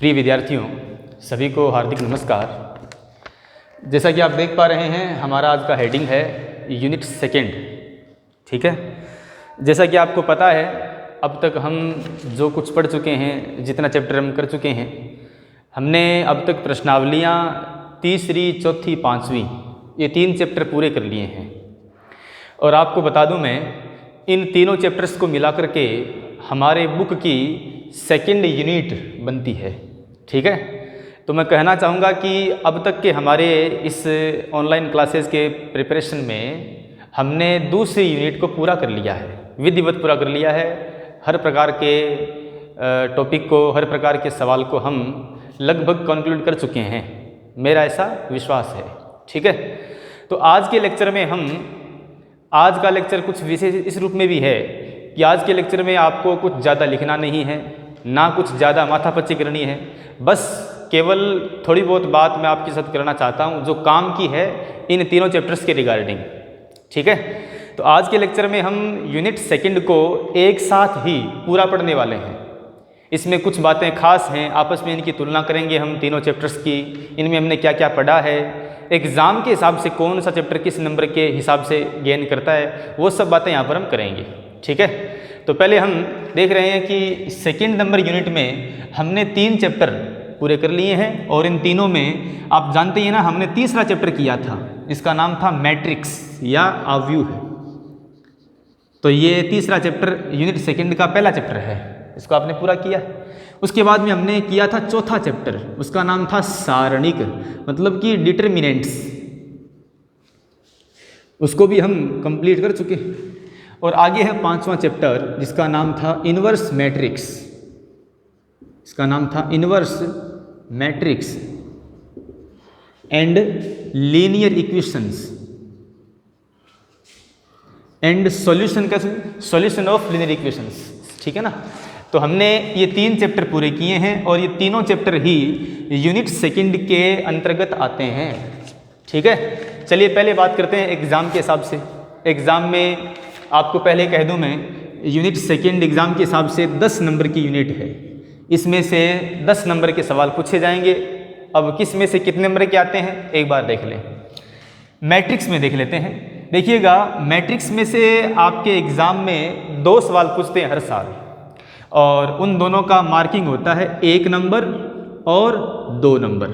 प्रिय विद्यार्थियों, सभी को हार्दिक नमस्कार। जैसा कि आप देख पा रहे हैं, हमारा आज का हेडिंग है यूनिट सेकेंड। ठीक है, जैसा कि आपको पता है, अब तक हम जो कुछ पढ़ चुके हैं, जितना चैप्टर हम कर चुके हैं, हमने अब तक प्रश्नावलियाँ तीसरी, चौथी, पाँचवीं ये 3 चैप्टर पूरे कर लिए हैं। और आपको बता दूं, मैं इन तीनों चैप्टर्स को मिला करके हमारे बुक की सेकेंड यूनिट बनती है। ठीक है, तो मैं कहना चाहूँगा कि अब तक के हमारे इस ऑनलाइन क्लासेस के प्रिपरेशन में हमने दूसरी यूनिट को पूरा कर लिया है, विधिवत पूरा कर लिया है। हर प्रकार के टॉपिक को, हर प्रकार के सवाल को हम लगभग कंक्लूड कर चुके हैं, मेरा ऐसा विश्वास है। ठीक है, तो आज के लेक्चर में आज का लेक्चर कुछ विशेष इस रूप में भी है कि आज के लेक्चर में आपको कुछ ज़्यादा लिखना नहीं है, ना कुछ ज़्यादा माथापच्ची करनी है। बस केवल थोड़ी बहुत बात मैं आपके साथ करना चाहता हूँ जो काम की है इन तीनों चैप्टर्स के रिगार्डिंग। ठीक है, तो आज के लेक्चर में हम यूनिट सेकंड को एक साथ ही पूरा पढ़ने वाले हैं। इसमें कुछ बातें खास हैं, आपस में इनकी तुलना करेंगे हम तीनों चैप्टर्स की, इनमें हमने क्या क्या पढ़ा है, एग्ज़ाम के हिसाब से कौन सा चैप्टर किस नंबर के हिसाब से गेन करता है, वो सब बातें यहाँ पर हम करेंगे। ठीक है, तो पहले हम देख रहे हैं कि सेकंड नंबर यूनिट में हमने 3 चैप्टर पूरे कर लिए हैं और इन तीनों में आप जानते हैं ना, हमने तीसरा चैप्टर किया था, इसका नाम था मैट्रिक्स या आव्यूह है। तो ये तीसरा चैप्टर यूनिट सेकंड का पहला चैप्टर है, इसको आपने पूरा किया। उसके बाद में हमने किया था चौथा चैप्टर, उसका नाम था सारणिक, मतलब कि डिटर्मिनेंट्स, उसको भी हम कंप्लीट कर चुके हैं। और आगे है 5वां चैप्टर जिसका नाम था इनवर्स मैट्रिक्स, इसका नाम था inverse matrix and linear equations and solution of linear equations. ठीक है ना, तो हमने ये 3 चैप्टर पूरे किए हैं और ये तीनों चैप्टर ही यूनिट सेकंड के अंतर्गत आते हैं। ठीक है, चलिए पहले बात करते हैं एग्ज़ाम के हिसाब से। एग्ज़ाम में आपको पहले कह दूं मैं, यूनिट सेकंड एग्ज़ाम के हिसाब से 10 नंबर की यूनिट है, इसमें से 10 नंबर के सवाल पूछे जाएंगे। अब किस में से कितने नंबर के आते हैं एक बार देख लें। मैट्रिक्स में देख लेते हैं। देखिएगा, मैट्रिक्स में से आपके एग्ज़ाम में 2 सवाल पूछते हैं हर साल, और उन दोनों का मार्किंग होता है 1 नंबर और 2 नंबर।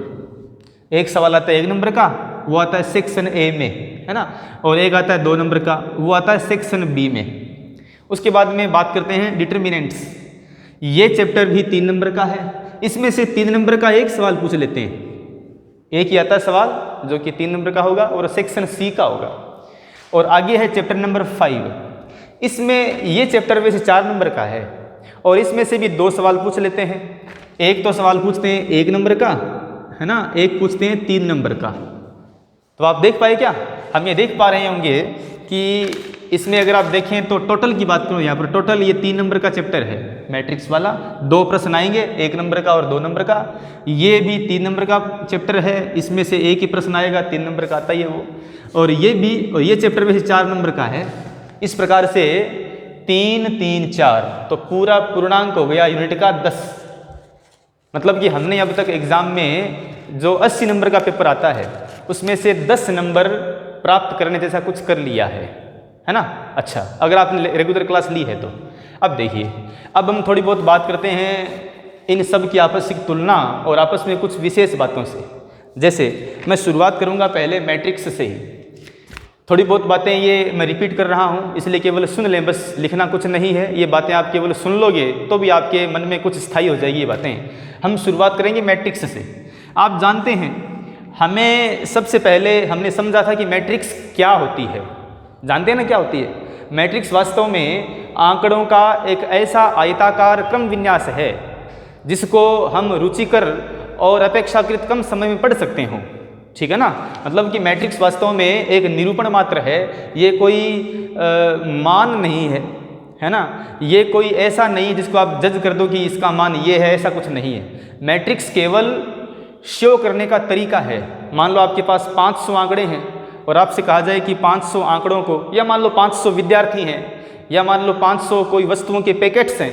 एक सवाल आता है 1 नंबर का, वो आता है सेक्शन ए में, है ना, और एक आता है 2 नंबर का, वो आता है सेक्शन बी में। उसके बाद में बात करते हैं डिटर्मिनेंट्स। ये चैप्टर भी 3 नंबर का है, इसमें से 3 नंबर का एक सवाल पूछ लेते हैं, एक ही आता है सवाल जो कि 3 नंबर का होगा और सेक्शन सी का होगा। और आगे है चैप्टर नंबर 5, इसमें ये चैप्टर वैसे 4 नंबर का है और इसमें से भी 2 सवाल पूछ लेते हैं। एक तो सवाल पूछते हैं 1 नंबर का, है ना, एक पूछते हैं 3 नंबर का। तो आप देख पाए क्या, हम ये देख पा रहे होंगे कि इसमें अगर आप देखें तो टोटल की बात करूँ यहाँ पर, टोटल ये 3 नंबर का चैप्टर है मैट्रिक्स वाला। 2 प्रश्न आएंगे, 1 नंबर का और 2 नंबर का। ये भी 3 नंबर का चैप्टर है, इसमें से एक ही प्रश्न आएगा, 3 नंबर का आता ही है वो। और ये भी, और ये चैप्टर वैसे 4 नंबर का है। इस प्रकार से 3, 3, 4, तो पूरा पूर्णांक हो गया यूनिट का 10। मतलब कि हमने अब तक एग्ज़ाम में जो 80 नंबर का पेपर आता है उसमें से 10 नंबर प्राप्त करने जैसा कुछ कर लिया है ना। अच्छा, अगर आपने रेगुलर क्लास ली है तो। अब देखिए, अब हम थोड़ी बहुत बात करते हैं इन सब की आपस की तुलना और आपस में कुछ विशेष बातों से। जैसे मैं शुरुआत करूंगा पहले मैट्रिक्स से ही। थोड़ी बहुत बातें ये मैं रिपीट कर रहा हूँ, इसलिए केवल सुन लें, बस लिखना कुछ नहीं है। ये बातें आप केवल सुन लोगे तो भी आपके मन में कुछ स्थायी हो जाएगी ये बातें। हम शुरुआत करेंगे मैट्रिक्स से। आप जानते हैं, हमें सबसे पहले हमने समझा था कि मैट्रिक्स क्या होती है। जानते हैं ना क्या होती है? मैट्रिक्स वास्तव में आंकड़ों का एक ऐसा आयताकार क्रम विन्यास है जिसको हम रुचिकर और अपेक्षाकृत कम समय में पढ़ सकते हों। ठीक है ना, मतलब कि मैट्रिक्स वास्तव में एक निरूपण मात्र है, ये कोई मान नहीं है ना, ये कोई ऐसा नहीं जिसको आप जज कर दो कि इसका मान ये है, ऐसा कुछ नहीं है। मैट्रिक्स केवल शो करने का तरीका है। मान लो आपके पास 500 आंकड़े हैं और आपसे कहा जाए कि 500 आंकड़ों को, या मान लो 500 विद्यार्थी हैं, या मान लो 500 कोई वस्तुओं के पैकेट्स हैं,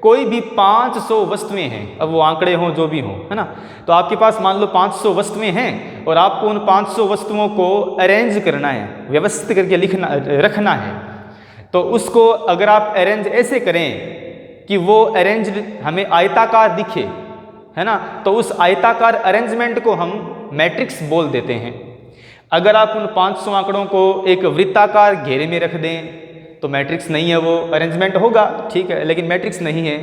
कोई भी 500 वस्तुएं हैं, अब वो आंकड़े हों जो भी हों, है ना, तो आपके पास मान लो 500 वस्तुएं हैं और आपको उन 500 वस्तुओं को अरेंज करना है, व्यवस्थित करके रखना है। तो उसको अगर आप अरेंज ऐसे करें कि वो अरेंज हमें आयताकार दिखे, है ना, तो उस आयताकार अरेंजमेंट को हम मैट्रिक्स बोल देते हैं। अगर आप उन 500 आंकड़ों को एक वृत्ताकार घेरे में रख दें तो मैट्रिक्स नहीं है, वो अरेंजमेंट होगा, ठीक है, लेकिन मैट्रिक्स नहीं है।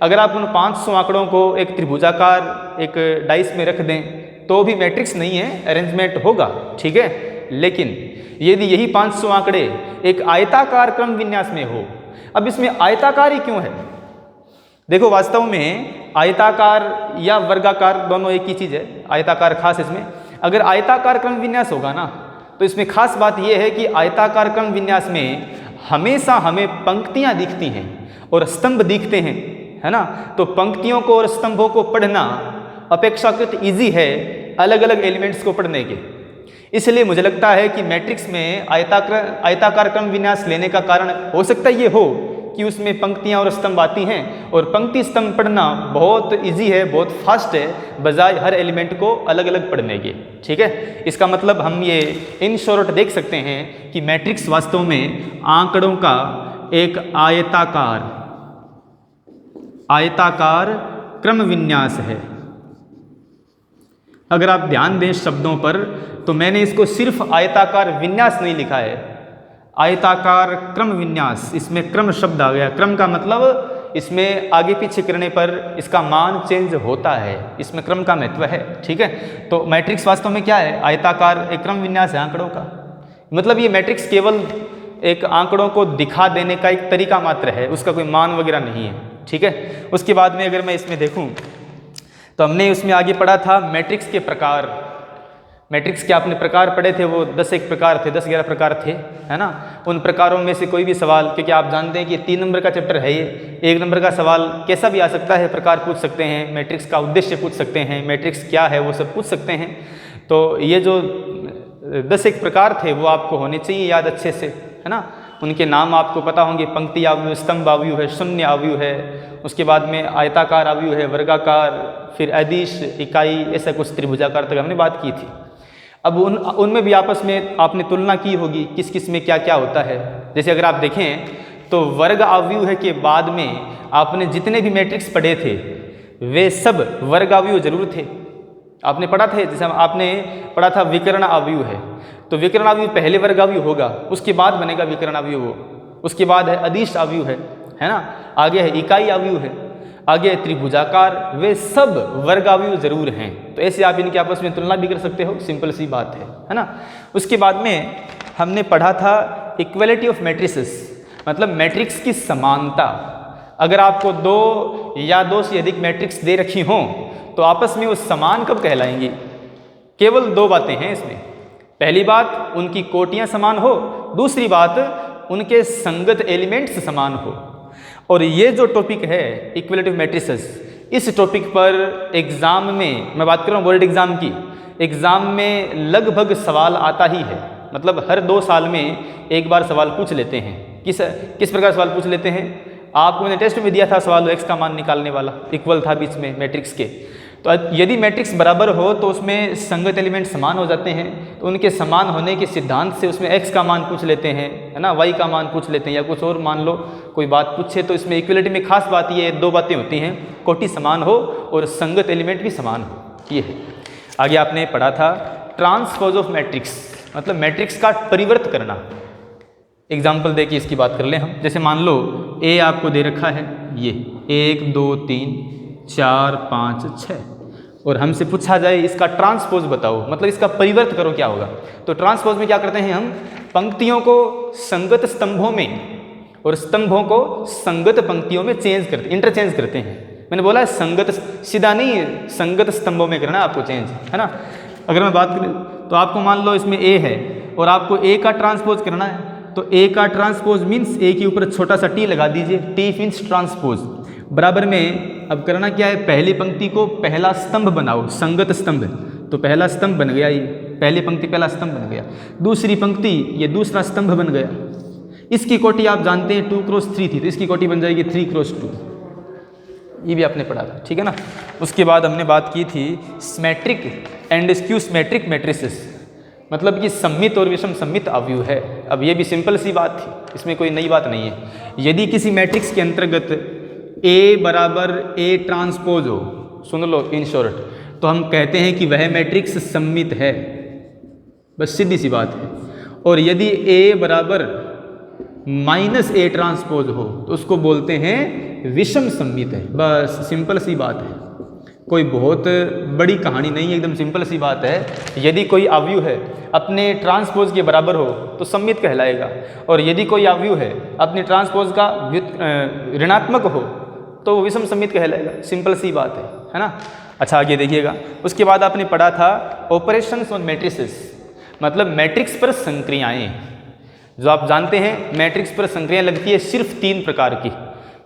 अगर आप उन 500 आंकड़ों को एक त्रिभुजाकार एक डाइस में रख दें तो भी मैट्रिक्स नहीं है, अरेंजमेंट होगा, ठीक है। लेकिन यदि यही 500 आंकड़े एक आयताकार क्रम विन्यास में हो, अब इसमें आयताकार ही क्यों है? देखो वास्तव में आयताकार या वर्गाकार दोनों एक ही चीज़ है, आयताकार खास इसमें। अगर आयताकार क्रम विन्यास होगा ना तो इसमें खास बात यह है कि आयताकार क्रम विन्यास में हमेशा हमें पंक्तियां दिखती हैं और स्तंभ दिखते हैं, है ना, तो पंक्तियों को और स्तंभों को पढ़ना अपेक्षाकृत इजी है अलग अलग एलिमेंट्स को पढ़ने के। इसलिए मुझे लगता है कि मैट्रिक्स में आयताकार क्रम विन्यास लेने का कारण हो सकता है ये हो कि उसमें पंक्तियां और स्तंभ आती हैं और पंक्ति स्तंभ पढ़ना बहुत इजी है, बहुत फास्ट है, बजाय हर एलिमेंट को अलग अलग पढ़ने के, ठीक है। इसका मतलब हम ये इन शॉर्ट देख सकते हैं कि मैट्रिक्स वास्तव में आंकड़ों का एक आयताकार क्रम विन्यास है। अगर आप ध्यान दें शब्दों पर तो मैंने इसको सिर्फ आयताकार विन्यास नहीं लिखा है, आयताकार क्रम विन्यास, इसमें क्रम शब्द आ गया। क्रम का मतलब इसमें आगे पीछे करने पर इसका मान चेंज होता है, इसमें क्रम का महत्व है, ठीक है। तो मैट्रिक्स वास्तव में क्या है? आयताकार एक क्रम विन्यास है आंकड़ों का। मतलब ये मैट्रिक्स केवल एक आंकड़ों को दिखा देने का एक तरीका मात्र है, उसका कोई मान वगैरह नहीं है, ठीक है। उसके बाद में अगर मैं इसमें देखूं तो हमने उसमें आगे पढ़ा था मैट्रिक्स के प्रकार। मैट्रिक्स के आपने प्रकार पढ़े थे, वो 10 प्रकार थे, 10-11 प्रकार थे, है ना। उन प्रकारों में से कोई भी सवाल, क्योंकि आप जानते हैं कि 3 नंबर का चैप्टर है ये, 1 नंबर का सवाल कैसा भी आ सकता है, प्रकार पूछ सकते हैं, मैट्रिक्स का उद्देश्य पूछ सकते हैं, मैट्रिक्स क्या है वो सब पूछ सकते हैं। तो ये जो 10 प्रकार थे वो आपको होने चाहिए याद अच्छे से, है ना। उनके नाम आपको पता होंगे, पंक्ति आव्यूह, स्तंभ आव्यूह है, शून्य आव्यूह है, उसके बाद में आयताकार आव्यूह है, वर्गाकार, फिर अदिश, इकाई, ऐसा कुछ त्रिभुजाकार तक हमने बात की थी। अब उनमें भी आपस में आपने तुलना की होगी किस किस में क्या क्या होता है। जैसे अगर आप देखें तो वर्ग आव्यूह के बाद में आपने जितने भी मैट्रिक्स पढ़े थे वे सब वर्ग आव्यूह जरूर थे, आपने पढ़ा था। जैसे आपने पढ़ा था विकर्ण आव्यूह है, तो विकर्ण आव्यूह पहले वर्ग आव्यूह होगा, उसके बाद बनेगा विकर्ण आव्यूह, उसके बाद है अदिश आव्यूह है ना, आगे है इकाई आव्यूह है, आगे है त्रिभुजाकार, वे सब वर्ग आव्यूह जरूर हैं। तो ऐसे आप इनके आपस में तुलना भी कर सकते हो, सिंपल सी बात है ना। उसके बाद में हमने पढ़ा था इक्वलिटी ऑफ मैट्रिसेस, मतलब मैट्रिक्स की समानता। अगर आपको 2 या 2 से अधिक मैट्रिक्स दे रखी हों तो आपस में वो समान कब कहलाएंगी? केवल 2 बातें हैं इसमें। पहली बात उनकी कोटियां समान हो, दूसरी बात उनके संगत एलिमेंट्स समान हो। और ये जो टॉपिक है इक्वलिटी ऑफ मैट्रिसेस, इस टॉपिक पर एग्ज़ाम में, मैं बात कर रहा हूँ बोर्ड एग्ज़ाम की, एग्ज़ाम में लगभग सवाल आता ही है। मतलब हर 2 साल में एक बार सवाल पूछ लेते हैं। किस प्रकार सवाल पूछ लेते हैं? आपको मैंने टेस्ट में दिया था सवाल, एक्स का मान निकालने वाला, इक्वल था बीच में मैट्रिक्स के। तो यदि मैट्रिक्स बराबर हो तो उसमें संगत एलिमेंट समान हो जाते हैं, तो उनके समान होने के सिद्धांत से उसमें एक्स का मान पूछ लेते हैं, है ना, वाई का मान पूछ लेते हैं, या कुछ और मान लो कोई बात पूछे। तो इसमें इक्वलिटी में खास बात ये 2 बातें होती हैं, कोटि समान हो और संगत एलिमेंट भी समान हो, ये है। आगे आपने पढ़ा था ट्रांसपोज ऑफ मैट्रिक्स, मतलब मैट्रिक्स का परिवर्त करना। एग्जाम्पल दे के इसकी बात कर लें हम। जैसे मान लो ए आपको दे रखा है, ये 1 2 3 4 5 6, और हमसे पूछा जाए इसका ट्रांसपोज बताओ, मतलब इसका परिवर्त करो, क्या होगा? तो ट्रांसपोज में क्या करते हैं हम? पंक्तियों को संगत स्तंभों में और स्तंभों को संगत पंक्तियों में इंटरचेंज करते हैं। मैंने बोला संगत, सीधा नहीं, संगत स्तंभों में करना आपको चेंज, है ना। अगर मैं बात करूँ तो आपको मान लो इसमें ए है और आपको ए का ट्रांसपोज करना है, तो ए का ट्रांसपोज मीन्स ए के ऊपर छोटा सा टी लगा दीजिए, टी मीन्स ट्रांसपोज। बराबर में अब करना क्या है? पहली पंक्ति को पहला स्तंभ बनाओ, संगत स्तंभ, तो पहला स्तंभ बन गया, ये पहली पंक्ति पहला स्तंभ बन गया, दूसरी पंक्ति ये दूसरा स्तंभ बन गया। इसकी कोटि आप जानते हैं 2 क्रॉस 3 थी, तो इसकी कोटि बन जाएगी 3 क्रॉस 2, ये भी आपने पढ़ा था, ठीक है ना। उसके बाद हमने बात की थी symmetric and skew symmetric matrices, मतलब कि सममित और विषम सममित अवयव है। अब ये भी सिंपल सी बात थी, इसमें कोई नई बात नहीं है। यदि किसी मैट्रिक्स के अंतर्गत A बराबर A ट्रांसपोज हो, सुन लो इन शॉर्ट, तो हम कहते हैं कि वह मैट्रिक्स सममित है, बस सीधी सी बात है। और यदि A बराबर माइनस A ट्रांसपोज हो तो उसको बोलते हैं विषम सममित है, बस सिंपल सी बात है, कोई बहुत बड़ी कहानी नहीं है, एकदम सिंपल सी बात है। यदि कोई अवयव है अपने ट्रांसपोज के बराबर हो तो सममित कहलाएगा, और यदि कोई अवयव है अपने ट्रांसपोज का ऋणात्मक हो तो वो विषम सममित कहलाएगा, सिंपल सी बात है ना। अच्छा आगे देखिएगा, उसके बाद आपने पढ़ा था ऑपरेशंस ऑन मैट्रिसेस, मतलब मैट्रिक्स पर संक्रियाएं। जो आप जानते हैं मैट्रिक्स पर संक्रिया लगती है सिर्फ 3 प्रकार की।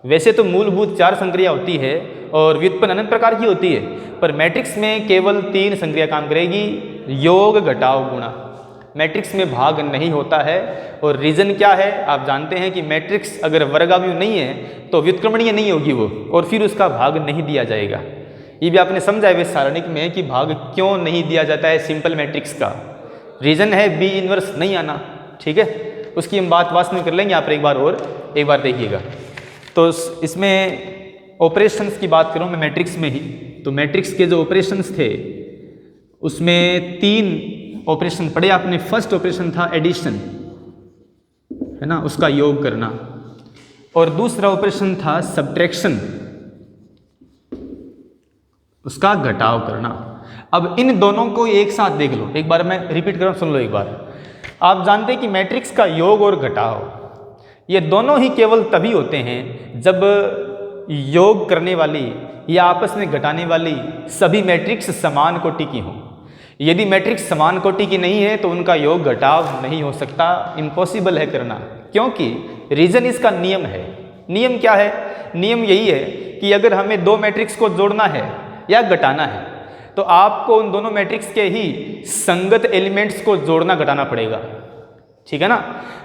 वैसे तो मूलभूत 4 संक्रिया होती है और व्युत्पन्न अनंत प्रकार की होती है, पर मैट्रिक्स में केवल 3 संक्रिया काम करेगी, योग घटाव गुणा। मैट्रिक्स में भाग नहीं होता है, और रीज़न क्या है आप जानते हैं कि मैट्रिक्स अगर वर्गावयव नहीं है तो व्युत्क्रमणीय नहीं होगी वो, और फिर उसका भाग नहीं दिया जाएगा। ये भी आपने समझा है सारणिक में कि भाग क्यों नहीं दिया जाता है सिंपल मैट्रिक्स का, रीज़न है बी इनवर्स नहीं आना, ठीक है। उसकी हम बात वास्तव में कर लेंगे, आप एक बार देखिएगा। तो इसमें ऑपरेशंस की बात करूँ मैं मैट्रिक्स में ही, तो मैट्रिक्स के जो ऑपरेशंस थे उसमें 3 ऑपरेशन पढ़े आपने। फर्स्ट ऑपरेशन था एडिशन, है ना, उसका योग करना, और दूसरा ऑपरेशन था सब्ट्रैक्शन, उसका घटाव करना। अब इन दोनों को एक साथ देख लो, एक बार मैं रिपीट कर रहा हूँ, सुन लो एक बार। आप जानते हैं कि मैट्रिक्स का योग और घटाव ये दोनों ही केवल तभी होते हैं जब योग करने वाली या आपस में घटाने वाली सभी मैट्रिक्स समान कोटि की हों। यदि मैट्रिक्स समान कोटि की नहीं है तो उनका योग घटाव नहीं हो सकता, इम्पॉसिबल है करना, क्योंकि रीजन इसका नियम है। नियम क्या है? नियम यही है कि अगर हमें 2 मैट्रिक्स को जोड़ना है या घटाना है तो आपको उन दोनों मैट्रिक्स के ही संगत एलिमेंट्स को जोड़ना घटाना पड़ेगा, ठीक है ना।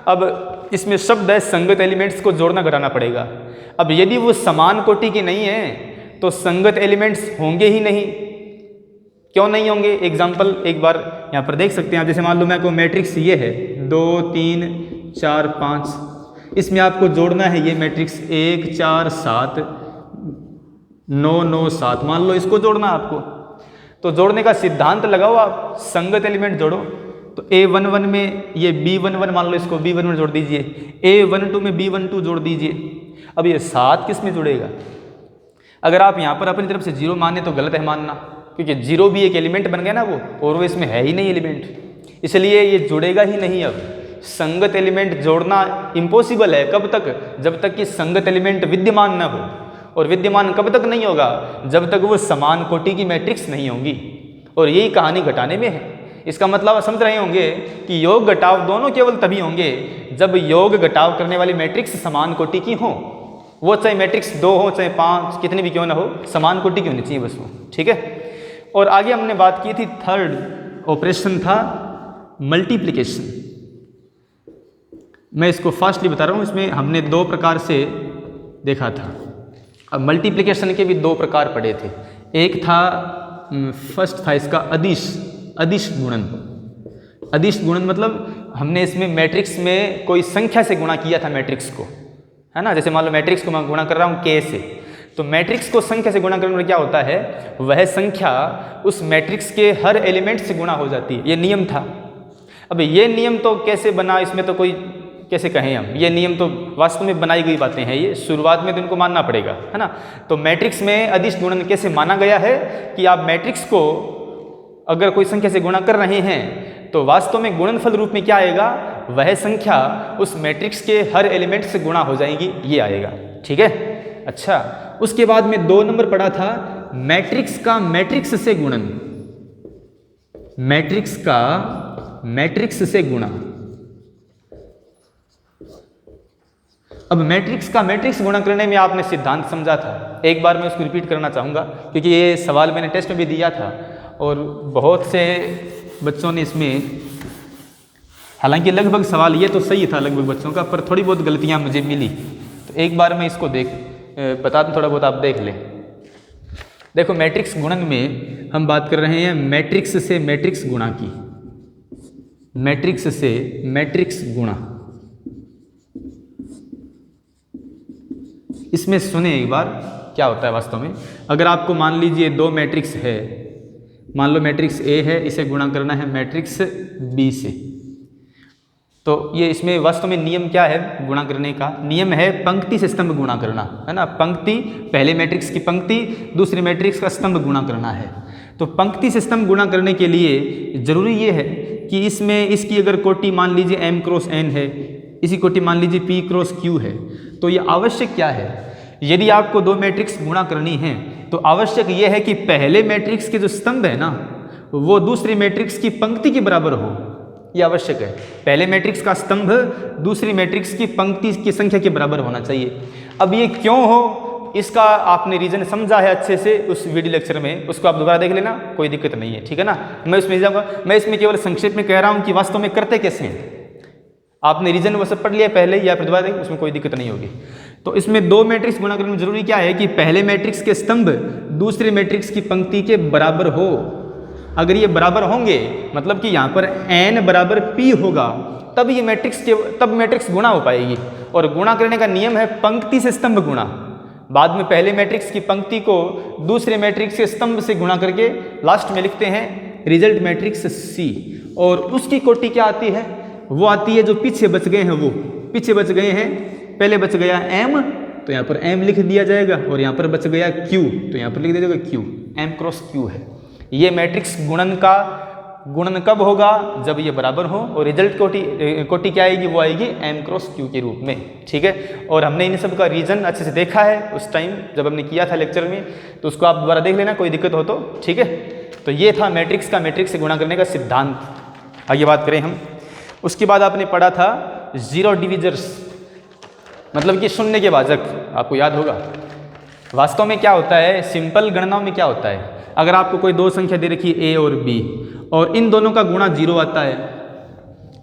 अब इसमें शब्द है संगत एलिमेंट्स को जोड़ना घटाना पड़ेगा। अब यदि वो समान कोटि के नहीं है तो संगत एलिमेंट्स होंगे ही नहीं। क्यों नहीं होंगे? एग्जाम्पल एक बार यहाँ पर देख सकते हैं आप। जैसे मान लो मैं को मैट्रिक्स ये है 2 3 4 5, इसमें आपको जोड़ना है ये मैट्रिक्स 1 4 7 9 9 7, मान लो इसको जोड़ना आपको। तो जोड़ने का सिद्धांत लगाओ आप, संगत एलिमेंट जोड़ो। तो A11 में ये B11 मान लो, इसको B11 जोड़ दीजिए, A12 में B12 जोड़ दीजिए। अब ये 7 किस में जुड़ेगा? अगर आप यहाँ पर अपनी तरफ से 0 माने तो गलत है मानना, क्योंकि 0 भी एक एलिमेंट बन गया ना वो, और वो इसमें है ही नहीं एलिमेंट, इसलिए ये जुड़ेगा ही नहीं। अब संगत एलिमेंट जोड़ना इम्पॉसिबल है। कब तक? जब तक कि संगत एलिमेंट विद्यमान न हो। और विद्यमान कब तक नहीं होगा? जब तक वो समान कोटि की मैट्रिक्स नहीं होंगी। और यही कहानी घटाने में है। इसका मतलब आप समझ रहे होंगे कि योग घटाव दोनों केवल तभी होंगे जब योग घटाव करने वाली मैट्रिक्स समान कोटि की हो। वो चाहे मैट्रिक्स 2 हो चाहे 5, कितनी भी क्यों ना हो, समान कोटि की होनी चाहिए बस वो, ठीक है। और आगे हमने बात की थी, थर्ड ऑपरेशन था मल्टीप्लिकेशन। मैं इसको फास्टली बता रहा हूँ। इसमें हमने 2 प्रकार से देखा था। अब मल्टीप्लिकेशन के भी 2 प्रकार पढ़े थे। एक था, फर्स्ट था इसका अदिश गुणन। अदिश गुणन मतलब हमने इसमें मैट्रिक्स में कोई संख्या से गुणा किया था मैट्रिक्स को, है ना। जैसे मान लो मैट्रिक्स को मैं गुणा कर रहा हूँ K से, तो मैट्रिक्स को संख्या से गुणा करने में क्या होता है, वह संख्या उस मैट्रिक्स के हर एलिमेंट से गुणा हो जाती है। ये नियम था। अब ये नियम तो कैसे बना, इसमें तो कोई कैसे कहें हम, ये नियम तो वास्तव में बनाई गई बातें हैं। ये शुरुआत में तो इनको मानना पड़ेगा, है ना। तो मैट्रिक्स में अदिश गुणन कैसे माना गया है कि आप मैट्रिक्स को अगर कोई संख्या से गुणा कर रहे हैं तो वास्तव में गुणनफल रूप में क्या आएगा, वह संख्या उस मैट्रिक्स के हर एलिमेंट से गुणा हो जाएगी, ये आएगा, ठीक है। अच्छा, उसके बाद में 2 नंबर पढ़ा था मैट्रिक्स का मैट्रिक्स से गुणन। मैट्रिक्स का मैट्रिक्स से गुणा। अब मैट्रिक्स का मैट्रिक्स गुणा करने में आपने सिद्धांत समझा था। एक बार मैं उसको रिपीट करना चाहूँगा, क्योंकि ये सवाल मैंने टेस्ट में भी दिया था और बहुत से बच्चों ने इसमें, हालांकि लगभग सवाल ये तो सही था लगभग बच्चों का, पर थोड़ी बहुत गलतियाँ मुझे मिली। तो एक बार मैं इसको बता दूँ, थोड़ा बहुत आप देख लें। देखो मैट्रिक्स गुणन में हम बात कर रहे हैं मैट्रिक्स से मैट्रिक्स गुणा की, मैट्रिक्स से मैट्रिक्स गुणा। इसमें सुने एक बार क्या होता है वास्तव में। अगर आपको मान लीजिए दो मैट्रिक्स है, मान लो मैट्रिक्स ए है, इसे गुणा करना है मैट्रिक्स बी से, तो ये इसमें वास्तव में नियम क्या है गुणा करने का? नियम है पंक्ति से स्तंभ गुणा करना, है ना। पंक्ति, पहले मैट्रिक्स की पंक्ति, दूसरे मैट्रिक्स का स्तंभ गुणा करना है। तो पंक्ति से स्तंभ गुणा करने के लिए जरूरी ये है कि इसमें इसकी अगर कोटि मान लीजिए m क्रॉस n है, इसी कोटि मान लीजिए p क्रॉस q है, तो ये आवश्यक क्या है? यदि आपको दो मैट्रिक्स गुणा करनी है तो आवश्यक ये है कि पहले मैट्रिक्स के जो स्तंभ है ना वो दूसरी मैट्रिक्स की पंक्ति के बराबर हो, ये आवश्यक है। पहले मैट्रिक्स का स्तंभ दूसरी मैट्रिक्स की पंक्ति की संख्या के बराबर होना चाहिए। अब ये क्यों हो, इसका आपने रीजन समझा है अच्छे से उस वीडियो लेक्चर में, उसको आप दोबारा देख लेना, कोई दिक्कत नहीं है, ठीक है ना। मैं उसमें जाऊँगा, मैं इसमें केवल संक्षेप में कह रहा हूँ कि वास्तव में करते कैसे हैं। आपने रीजन वो सब पढ़ लिया पहले या फिर दोबारा देखें, उसमें कोई दिक्कत नहीं होगी। तो इसमें दो मैट्रिक्स गुणा करने में जरूरी क्या है कि पहले मैट्रिक्स के स्तंभ दूसरे मैट्रिक्स की पंक्ति के बराबर हो। अगर ये बराबर होंगे मतलब कि यहाँ पर n बराबर p होगा, तब ये मैट्रिक्स गुणा हो पाएगी। और गुणा करने का नियम है पंक्ति से स्तंभ गुणा। बाद में पहले मैट्रिक्स की पंक्ति को दूसरे मैट्रिक्स के स्तंभ से गुणा करके लास्ट में लिखते हैं रिजल्ट मैट्रिक्स C। और उसकी कोटि क्या आती है? वो आती है जो पीछे बच गए हैं, वो पीछे बच गए हैं। पहले बच गया m, तो यहाँ पर m लिख दिया जाएगा, और यहाँ पर बच गया q, तो यहाँ पर लिख दिया जाएगा q, m क्रॉस q है। ये मैट्रिक्स गुणन का गुणन कब होगा? जब ये बराबर हो, और रिजल्ट कोटि क्या आएगी? वो आएगी m क्रॉस q के रूप में, ठीक है। और हमने इन सब का रीजन अच्छे से देखा है उस टाइम जब हमने किया था लेक्चर में, तो उसको आप दोबारा देख लेना, कोई दिक्कत हो तो, ठीक है। तो ये था मैट्रिक्स का मैट्रिक्स से गुणा करने का सिद्धांत। आगे बात करें हम, उसके बाद आपने पढ़ा था जीरो डिविजर्स, मतलब कि शून्य के भाजक, आपको याद होगा। वास्तव में क्या होता है, सिंपल गणनाओं में क्या होता है, अगर आपको कोई दो संख्या दे रखी है a और b, और इन दोनों का गुणा जीरो आता है,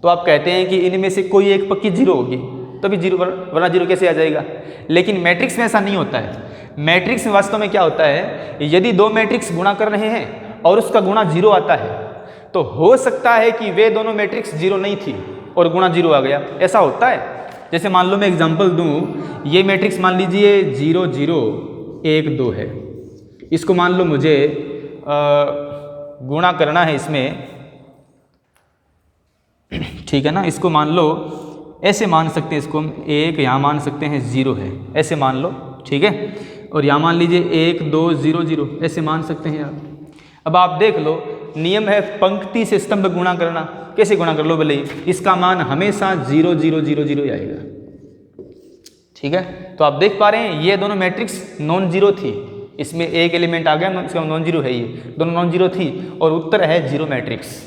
तो आप कहते हैं कि इनमें से कोई एक पक्की जीरो होगी, तभी जीरो, वरना जीरो कैसे आ जाएगा। लेकिन मैट्रिक्स में ऐसा नहीं होता है। मैट्रिक्स में वास्तव में क्या होता है, यदि दो मैट्रिक्स गुणा कर रहे हैं और उसका गुणा जीरो आता है, तो हो सकता है कि वे दोनों मैट्रिक्स जीरो नहीं थी और गुणा जीरो आ गया, ऐसा होता है। जैसे मान लो मैं एग्जांपल दूं, ये मैट्रिक्स मान लीजिए 0 0 1 2 है, इसको मान लो मुझे गुणा करना है इसमें, ठीक है ना। इसको मान लो ऐसे मान सकते हैं, इसको हम 1 यहाँ मान सकते हैं 0 है, ऐसे मान लो, ठीक है। और यहाँ मान लीजिए 1 2 0 0, ऐसे मान सकते हैं आप। अब आप देख लो, नियम है पंक्ति से स्तंभ गुणा करना। कैसे गुणा कर लो भले, इसका मान हमेशा 0 0 0 0 आएगा, ठीक है। तो आप देख पा रहे हैं ये दोनों मैट्रिक्स नॉन जीरो थी, इसमें एक एलिमेंट आ गया, इसका नॉन जीरो है, ये दोनों नॉन जीरो थी, और उत्तर है जीरो मैट्रिक्स।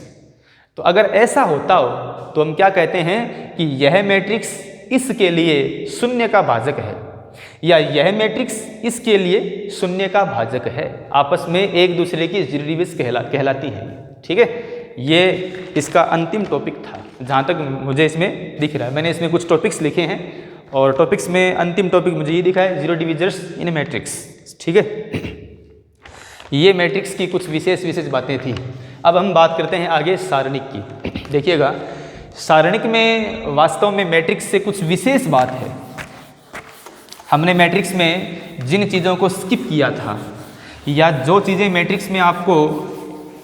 तो अगर ऐसा होता हो तो हम क्या कहते हैं कि यह मैट्रिक्स इसके लिए शून्य का भाजक है, या यह मैट्रिक्स इसके लिए शून्य का भाजक है। आपस में एक दूसरे की डेरिवेटिव्स कहलाती है, ठीक है। ये इसका अंतिम टॉपिक था जहाँ तक मुझे इसमें दिख रहा है। मैंने इसमें कुछ टॉपिक्स लिखे हैं, और टॉपिक्स में अंतिम टॉपिक मुझे ये दिखा है, जीरो डिविजर्स इन मैट्रिक्स, ठीक है। ये मैट्रिक्स की कुछ विशेष बातें थी। अब हम बात करते हैं आगे सारणिक की। देखिएगा, सारणिक में वास्तव में मैट्रिक्स से कुछ विशेष बात है। हमने मैट्रिक्स में जिन चीज़ों को स्किप किया था, या जो चीज़ें मैट्रिक्स में आपको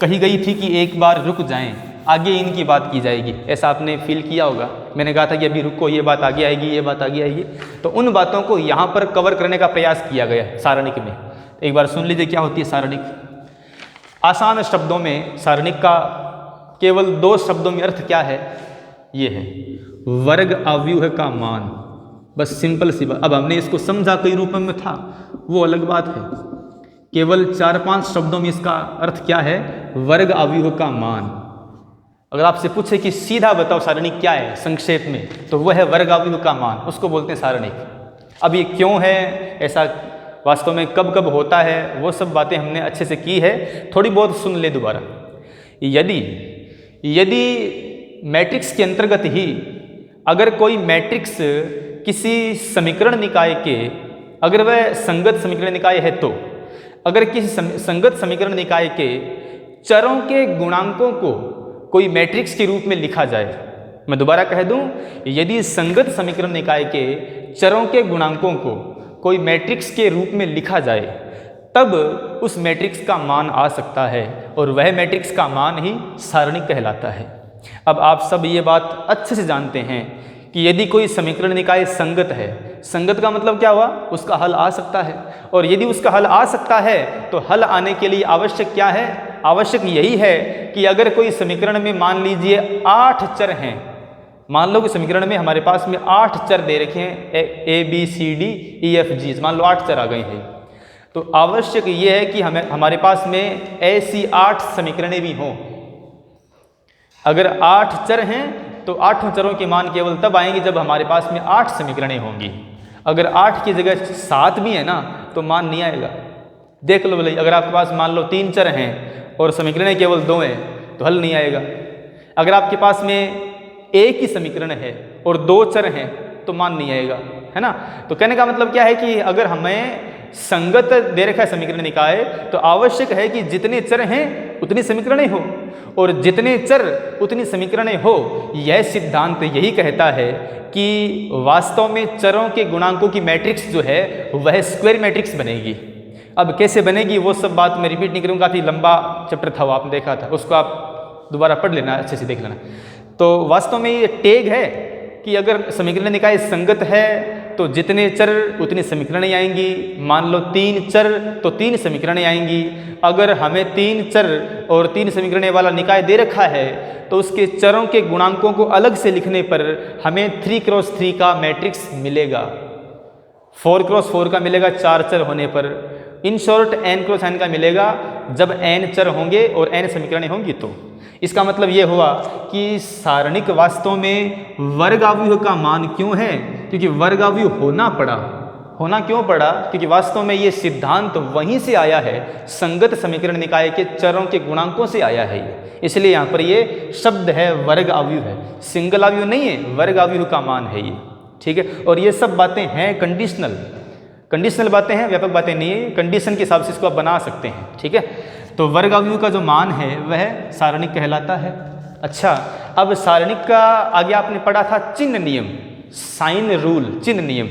कही गई थी कि एक बार रुक जाएं, आगे इनकी बात की जाएगी, ऐसा आपने फील किया होगा। मैंने कहा था कि अभी रुको, ये बात आगे आएगी, ये बात आगे आएगी, तो उन बातों को यहाँ पर कवर करने का प्रयास किया गया सारणिक में। एक बार सुन लीजिए क्या होती है सारणिक। आसान शब्दों में सारणिक का केवल दो शब्दों में अर्थ क्या है, ये है वर्ग अव्यूह का मान। बस सिंपल सी बात। अब हमने इसको समझा कई रूपों में था, वो अलग बात है। केवल 4-5 शब्दों में इसका अर्थ क्या है, वर्ग अव्यूह का मान। अगर आपसे पूछे कि सीधा बताओ सारणिक क्या है संक्षेप में, तो वह है वर्ग अव्यूह का मान, उसको बोलते हैं सारणिक। अब ये क्यों है ऐसा, वास्तव में कब कब होता है, वो सब बातें हमने अच्छे से की है, थोड़ी बहुत सुन ले दोबारा। यदि मैट्रिक्स के अंतर्गत ही अगर कोई मैट्रिक्स किसी समीकरण निकाय के, अगर वह संगत समीकरण निकाय है, तो अगर किसी संगत समीकरण निकाय के चरों के गुणांकों को कोई मैट्रिक्स के रूप में लिखा जाए, मैं दोबारा कह दूं, यदि संगत समीकरण निकाय के चरों के गुणांकों को कोई मैट्रिक्स के रूप में लिखा जाए, तब उस मैट्रिक्स का मान आ सकता है और वह मैट्रिक्स का मान ही सारणिक कहलाता है। अब आप सब ये बात अच्छे से जानते हैं कि यदि कोई समीकरण निकाय संगत है, संगत का मतलब क्या हुआ, उसका हल आ सकता है, और यदि उसका हल आ सकता है तो हल आने के लिए आवश्यक क्या है, आवश्यक यही है कि अगर कोई समीकरण में मान लीजिए 8 चर हैं, मान लो कि समीकरण में हमारे पास में 8 चर दे रखे हैं, A B C D E F G, मान लो 8 चर आ गए हैं, तो आवश्यक ये है कि हमारे पास में ऐसी 8 समीकरणें भी हों। अगर 8 चर हैं तो 8 चरों के मान केवल तब आएंगे जब हमारे पास में 8 समीकरणें होंगी। अगर 8 की जगह 7 भी है ना तो मान नहीं आएगा। देख लो भले, अगर आपके पास मान लो 3 चर हैं और समीकरणें केवल 2 हैं तो हल नहीं आएगा। अगर आपके पास में एक ही समीकरण है और 2 चर हैं तो मान नहीं आएगा, है ना। तो कहने का मतलब क्या है कि अगर हमें संगत दे रखा है समीकरण निकाय, तो आवश्यक है कि जितने चर हैं उतनी समीकरणें हो, और जितने चर उतनी समीकरणें हो। यह सिद्धांत यही कहता है कि वास्तव में चरों के गुणांकों की मैट्रिक्स जो है वह स्क्वायर मैट्रिक्स बनेगी। अब कैसे बनेगी वो सब बात मैं रिपीट नहीं करूँगा, काफ़ी लंबा चैप्टर था वो, आपने देखा था, उसको आप दोबारा पढ़ लेना, अच्छे से देख लेना। तो वास्तव में ये टैग है कि अगर समीकरण निकाय संगत है तो जितने चर उतनी समीकरणें आएंगी। मान लो 3 चर तो 3 समीकरणें आएंगी। अगर हमें 3 चर और 3 समीकरणें वाला निकाय दे रखा है तो उसके चरों के गुणांकों को अलग से लिखने पर हमें 3x3 का मैट्रिक्स मिलेगा, 4x4 का मिलेगा 4 चर होने पर, इन शॉर्ट n×n का मिलेगा जब n चर होंगे और n समीकरणें होंगी। तो इसका मतलब ये हुआ कि सारणिक वास्तव में वर्गाव्यूह का मान क्यों है, क्योंकि वर्गाव्यूह होना क्यों पड़ा, क्योंकि वास्तव में ये सिद्धांत वहीं से आया है, संगत समीकरण निकाय के चरों के गुणांकों से आया है ये। इसलिए यहाँ पर ये शब्द है वर्गाव्यूह है, सिंगल अव्यूह नहीं है, वर्गाव्यूह का मान है ये, ठीक है। और ये सब बातें हैं कंडीशनल बातें हैं, व्यापक बातें नहीं है, कंडीशन के हिसाब से इसको आप बना सकते हैं, ठीक है। तो वर्गाव्यूह का जो मान है वह सारणिक कहलाता है। अच्छा, अब सारणिक का आगे आपने पढ़ा था चिन्ह नियम, साइन रूल, चिन्ह नियम।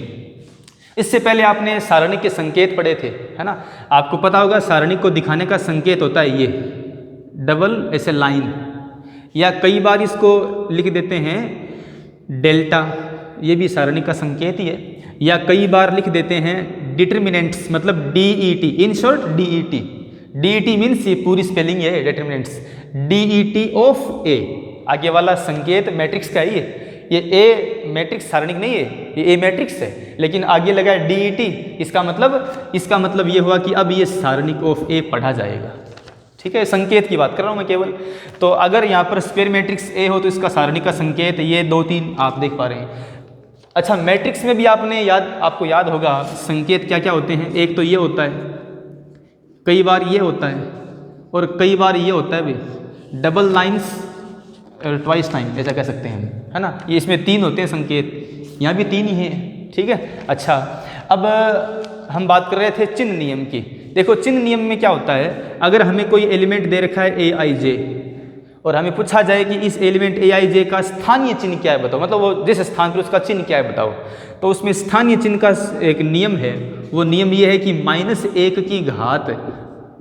इससे पहले आपने सारणिक के संकेत पढ़े थे, है ना। आपको पता होगा सारणिक को दिखाने का संकेत होता है ये डबल ऐसे लाइन, या कई बार इसको लिख देते हैं डेल्टा, ये भी सारणिक का संकेत ही है, या कई बार लिख देते हैं डिटर्मिनेंट्स, मतलब DET, in short DET। DET means ये पूरी स्पेलिंग है डिटर्मिनेंट्स, DET ऑफ ए, आगे वाला संकेत मैट्रिक्स का ही है। ये ए मैट्रिक्स सारणिक नहीं है, ये ए मैट्रिक्स है, लेकिन आगे लगा है DET। इसका मतलब ये हुआ कि अब ये सारणिक ऑफ ए पढ़ा जाएगा, ठीक है। संकेत की बात कर रहा हूँ मैं केवल। तो अगर यहाँ पर स्क्वायर मैट्रिक्स ए हो तो इसका सारणिक का संकेत ये 2-3 आप देख पा रहे हैं। अच्छा, मैट्रिक्स में भी आपको याद होगा संकेत क्या क्या होते हैं। एक तो ये होता है, कई बार ये होता है, और कई बार ये होता है भाई डबल लाइन्स ट्वाइस टाइम, ऐसा कह सकते हैं, है ना। ये इसमें 3 होते हैं संकेत, यहाँ भी 3 ही हैं, ठीक है। अच्छा, अब हम बात कर रहे थे चिन्ह नियम की। देखो चिन्ह नियम में क्या होता है, अगर हमें कोई एलिमेंट दे रखा है AIJ और हमें पूछा जाए कि इस एलिमेंट AIJ का स्थानीय चिन्ह क्या है बताओ, मतलब वो जिस स्थान पर उसका चिन्ह क्या है बताओ, तो उसमें स्थानीय चिन्ह का एक नियम है। वो नियम ये है कि -1 की घात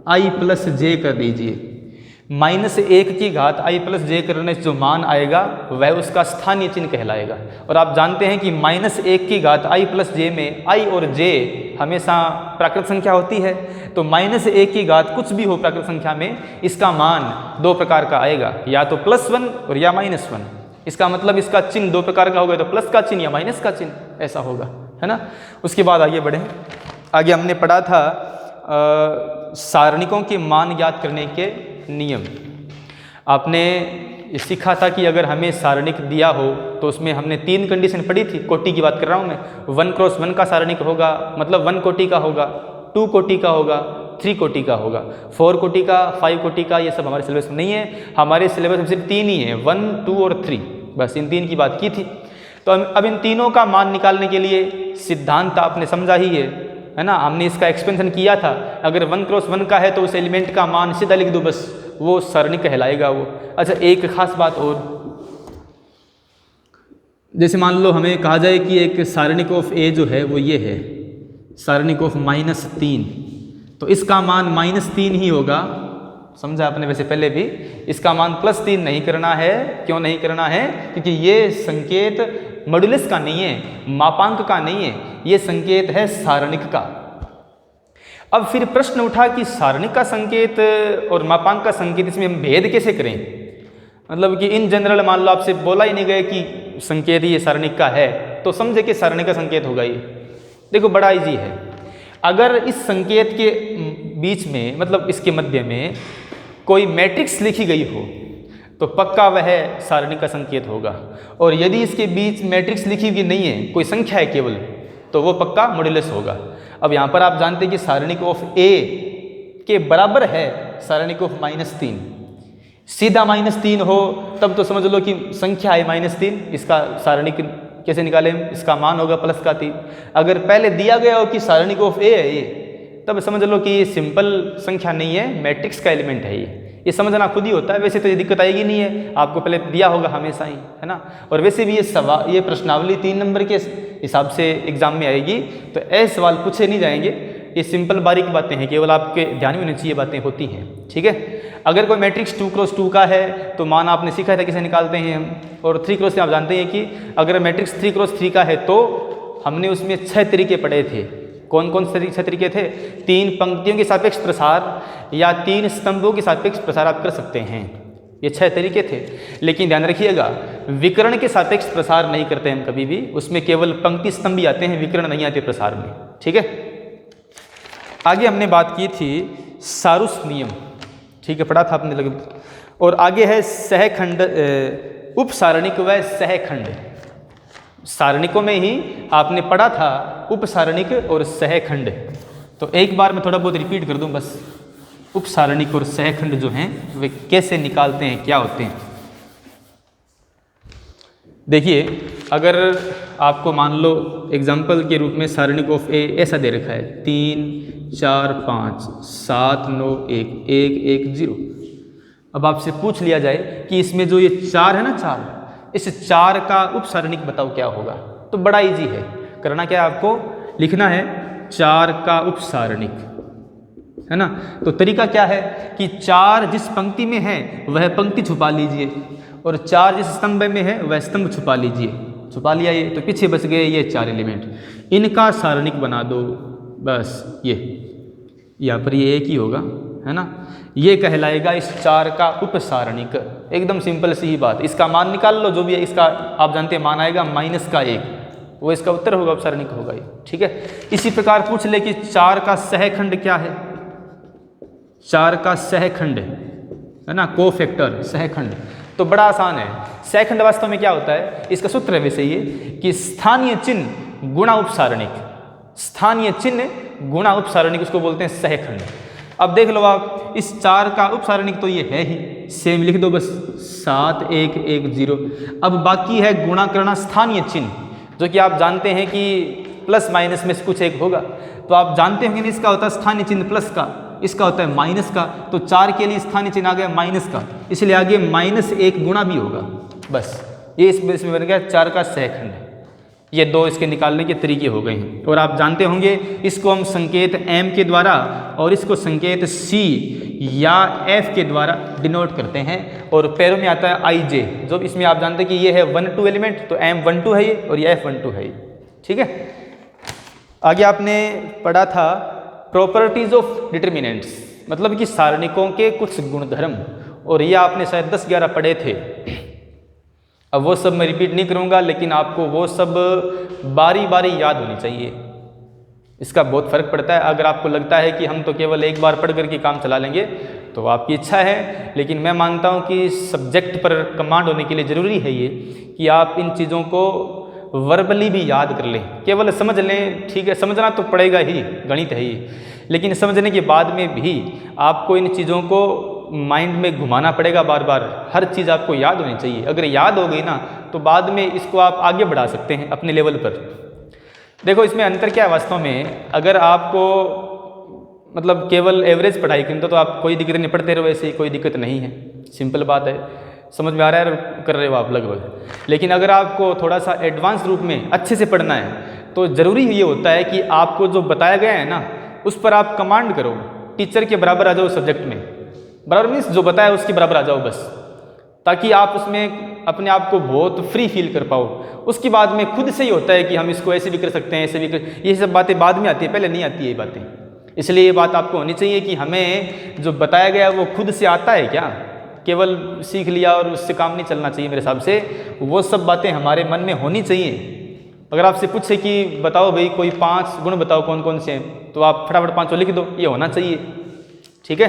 i+j कर दीजिए। -1 की घात i+j करने से जो मान आएगा वह उसका स्थानीय चिन्ह कहलाएगा। और आप जानते हैं कि -1 की घात i+j में i और j हमेशा प्राकृत संख्या होती है। तो -1 की घात कुछ भी हो प्राकृत संख्या में, इसका मान 2 प्रकार का आएगा, या तो +1 और या -1। इसका मतलब इसका चिन्ह 2 प्रकार का होगा, तो प्लस का चिन्ह या माइनस का चिन्ह, ऐसा होगा, है ना। उसके बाद आगे बढ़ें। आगे हमने पढ़ा था सारणिकों के मान ज्ञात करने के नियम। आपने सीखा था कि अगर हमें सारणिक दिया हो तो उसमें हमने 3 कंडीशन पढ़ी थी। कोटि की बात कर रहा हूँ मैं, 1x1 का सारणिक होगा, मतलब 1 कोटि का होगा, 2 कोटि का होगा, 3 कोटि का होगा, 4 कोटि का, 5 कोटि का। ये सब हमारे सिलेबस में नहीं है, हमारे सिलेबस में सिर्फ 3 ही है, 1, 2 और 3, बस इन 3 की बात की थी। तो अब इन तीनों का मान निकालने के लिए सिद्धांत आपने समझा ही है, है ना, हमने इसका एक्सपेंशन किया था। अगर 1 क्रॉस 1 का है तो उस एलिमेंट का मान सीधा लिख दो बस, वो सारणी कहलाएगा वो। अच्छा, एक खास बात और, जैसे मान लो हमें कहा जाए कि एक सारणिक ऑफ ए जो है वो ये है, सारणिक ऑफ -3, तो इसका मान -3 ही होगा। समझा आपने वैसे पहले भी, इसका मान +3 नहीं करना है। क्यों नहीं करना है? क्योंकि ये संकेत मॉड्यूलस का नहीं है, मापांक का नहीं है, ये संकेत है सारणिक का। अब फिर प्रश्न उठा कि सारणिक का संकेत और मापांक का संकेत, इसमें हम भेद कैसे करें? मतलब कि इन जनरल मान लो आपसे बोला ही नहीं गया कि संकेत ये सारणिक का है, तो समझे कि सारणिक का संकेत होगा ये। देखो बड़ा इजी है, अगर इस संकेत के बीच में, मतलब इसके मध्य में कोई मैट्रिक्स लिखी गई हो तो पक्का वह सारणी का संकेत होगा, और यदि इसके बीच मैट्रिक्स लिखी हुई नहीं है, कोई संख्या है केवल, तो वो पक्का मॉड्यूलस होगा। अब यहाँ पर आप जानते हैं कि सारणिक ऑफ ए के बराबर है सारणिक ऑफ -3। सीधा -3 हो तब तो समझ लो कि संख्या है -3, इसका सारणिक कैसे निकालें? इसका मान होगा +3। अगर पहले दिया गया हो कि सारणिक ऑफ ए है ये, तब समझ लो कि ये सिंपल संख्या नहीं है, मैट्रिक्स का एलिमेंट है ये समझना खुद ही होता है। वैसे तो ये दिक्कत आएगी नहीं है, आपको पहले दिया होगा हमेशा ही, है ना। और वैसे भी ये प्रश्नावली 3 नंबर के हिसाब से एग्जाम में आएगी, तो ऐसे सवाल पूछे नहीं जाएंगे। ये सिंपल बारीक बातें हैं, केवल आपके ध्यान में होनी चाहिए बातें होती हैं, ठीक है। अगर कोई मैट्रिक्स 2 क्रॉस 2 का है तो मान आपने सीखा था कैसे निकालते हैं हम, और 3 क्रॉस 3 आप जानते हैं कि अगर मैट्रिक्स 3 क्रॉस 3 का है तो हमने उसमें 6 तरीके पढ़े थे। कौन कौन से 6 तरीके थे? 3 पंक्तियों के सापेक्ष प्रसार या 3 स्तंभों के सापेक्ष प्रसार आप कर सकते हैं, ये 6 तरीके थे। लेकिन ध्यान रखिएगा, विकर्ण के सापेक्ष प्रसार नहीं करते हम कभी भी, उसमें केवल पंक्ति स्तंभ ही आते हैं, विकर्ण नहीं आते प्रसार में, ठीक है। आगे हमने बात की थी सारूस नियम, ठीक है, पढ़ा था आपने लगभग। और आगे है सहखंड, उपसारणिक व सहखंड। सारणिकों में ही आपने पढ़ा था उपसारणिक और सहखंड, तो एक बार मैं थोड़ा बहुत रिपीट कर दूं बस। उपसारणिक और सहखंड जो हैं वे कैसे निकालते हैं, क्या होते हैं? देखिए, अगर आपको मान लो एग्जाम्पल के रूप में सारणिक ऑफ ए ऐसा दे रखा है 3 4 5 7 9 1 1 1 0। अब आपसे पूछ लिया जाए कि इसमें जो ये 4 है ना, 4, इस 4 का उपसारणिक बताओ क्या होगा, तो बड़ा इजी है। करना क्या है, आपको लिखना है 4 का उपसारणिक, है ना। तो तरीका क्या है कि 4 जिस पंक्ति में है वह पंक्ति छुपा लीजिए, और 4 जिस स्तंभ में है वह स्तंभ छुपा लीजिए। छुपा लिया ये, तो पीछे बच गए ये 4 एलिमेंट, इनका सारणिक बना दो बस। ये यहाँ पर ये एक ही होगा, है ना, ये कहलाएगा इस 4 का उपसारणिक। एकदम सिंपल सी ही बात। इसका मान निकाल लो, जो भी है इसका आप जानते हैं मान आएगा -1, वो इसका उत्तर होगा, उपसारणिक होगा ये, ठीक है। इसी प्रकार पूछ ले कि 4 का सहखंड क्या है, 4 का सहखंड, है ना, कोफैक्टर सहखंड, तो बड़ा आसान है। सहखंड वास्तव में क्या होता है, इसका सूत्र है वैसे ये कि स्थानीय चिन्ह गुणा उपसारणिक, स्थानीय चिन्ह गुणा उपसारणिक, उसको बोलते हैं सहखंड। अब देख लो आप, इस 4 का उपसारणिक तो ये है ही, सेम लिख दो बस 7 1 1 0। अब बाकी है गुणा करना स्थानीय चिन्ह, जो कि आप जानते हैं कि प्लस माइनस में से कुछ एक होगा, तो आप जानते होंगे इसका होता है स्थानीय चिन्ह प्लस का, इसका होता है माइनस का, तो 4 के लिए स्थानीय चिन्ह आ गया माइनस का, इसलिए आगे -1 गुणा भी होगा बस। ये इसमें बन गया 4 का सहखंड। ये 2 इसके निकालने के तरीके हो गए हैं। और आप जानते होंगे इसको हम संकेत m के द्वारा और इसको संकेत c या f के द्वारा डिनोट करते हैं, और पैरों में आता है ij, जो इसमें आप जानते हैं कि ये है 1 2 एलिमेंट, तो m12 है ये और ये f12 है ये, ठीक है। आगे आपने पढ़ा था प्रॉपर्टीज ऑफ डिटर्मिनेंट्स, मतलब कि सारणिकों के कुछ गुणधर्म, और ये आपने शायद 10-11 पढ़े थे। अब वो सब मैं रिपीट नहीं करूँगा, लेकिन आपको वो सब बारी बारी याद होनी चाहिए। इसका बहुत फ़र्क पड़ता है। अगर आपको लगता है कि हम तो केवल एक बार पढ़ करके काम चला लेंगे, तो आपकी इच्छा है, लेकिन मैं मानता हूँ कि सब्जेक्ट पर कमांड होने के लिए ज़रूरी है ये कि आप इन चीज़ों को वर्बली भी याद कर लें। केवल समझ लें, ठीक है, समझना तो पड़ेगा ही, गणित है ही, लेकिन समझने के बाद में भी आपको इन चीज़ों को माइंड में घुमाना पड़ेगा बार बार। हर चीज़ आपको याद होनी चाहिए। अगर याद हो गई ना, तो बाद में इसको आप आगे बढ़ा सकते हैं अपने लेवल पर। देखो इसमें अंतर क्या है वास्तव में, अगर आपको मतलब केवल एवरेज पढ़ाई करनी तो आप कोई दिक्कत नहीं, पढ़ते रहो ऐसे ही, कोई दिक्कत नहीं है, सिंपल बात है, समझ में आ रहा है, कर रहे हो आप लगभग। लेकिन अगर आपको थोड़ा सा एडवांस रूप में अच्छे से पढ़ना है तो ज़रूरी ये होता है कि आपको जो बताया गया है ना उस पर आप कमांड करो, टीचर के बराबर आ जाओ सब्जेक्ट में, बराबर मीन्स जो बताया उसके बराबर आ जाओ बस, ताकि आप उसमें अपने आप को बहुत फ्री फील कर पाओ। उसके बाद में खुद से ही होता है कि हम इसको ऐसे भी कर सकते हैं, ऐसे भी कर, ये सब बातें बाद में आती है, पहले नहीं आती है ये बातें। इसलिए ये बात आपको होनी चाहिए कि हमें जो बताया गया वो खुद से आता है क्या, केवल सीख लिया और उससे काम नहीं चलना चाहिए मेरे हिसाब से, वो सब बातें हमारे मन में होनी चाहिए। अगर आपसे पूछे कि बताओ भाई कोई 5 गुण बताओ कौन कौन से हैं, तो आप फटाफट 5 लिख दो, ये होना चाहिए, ठीक है।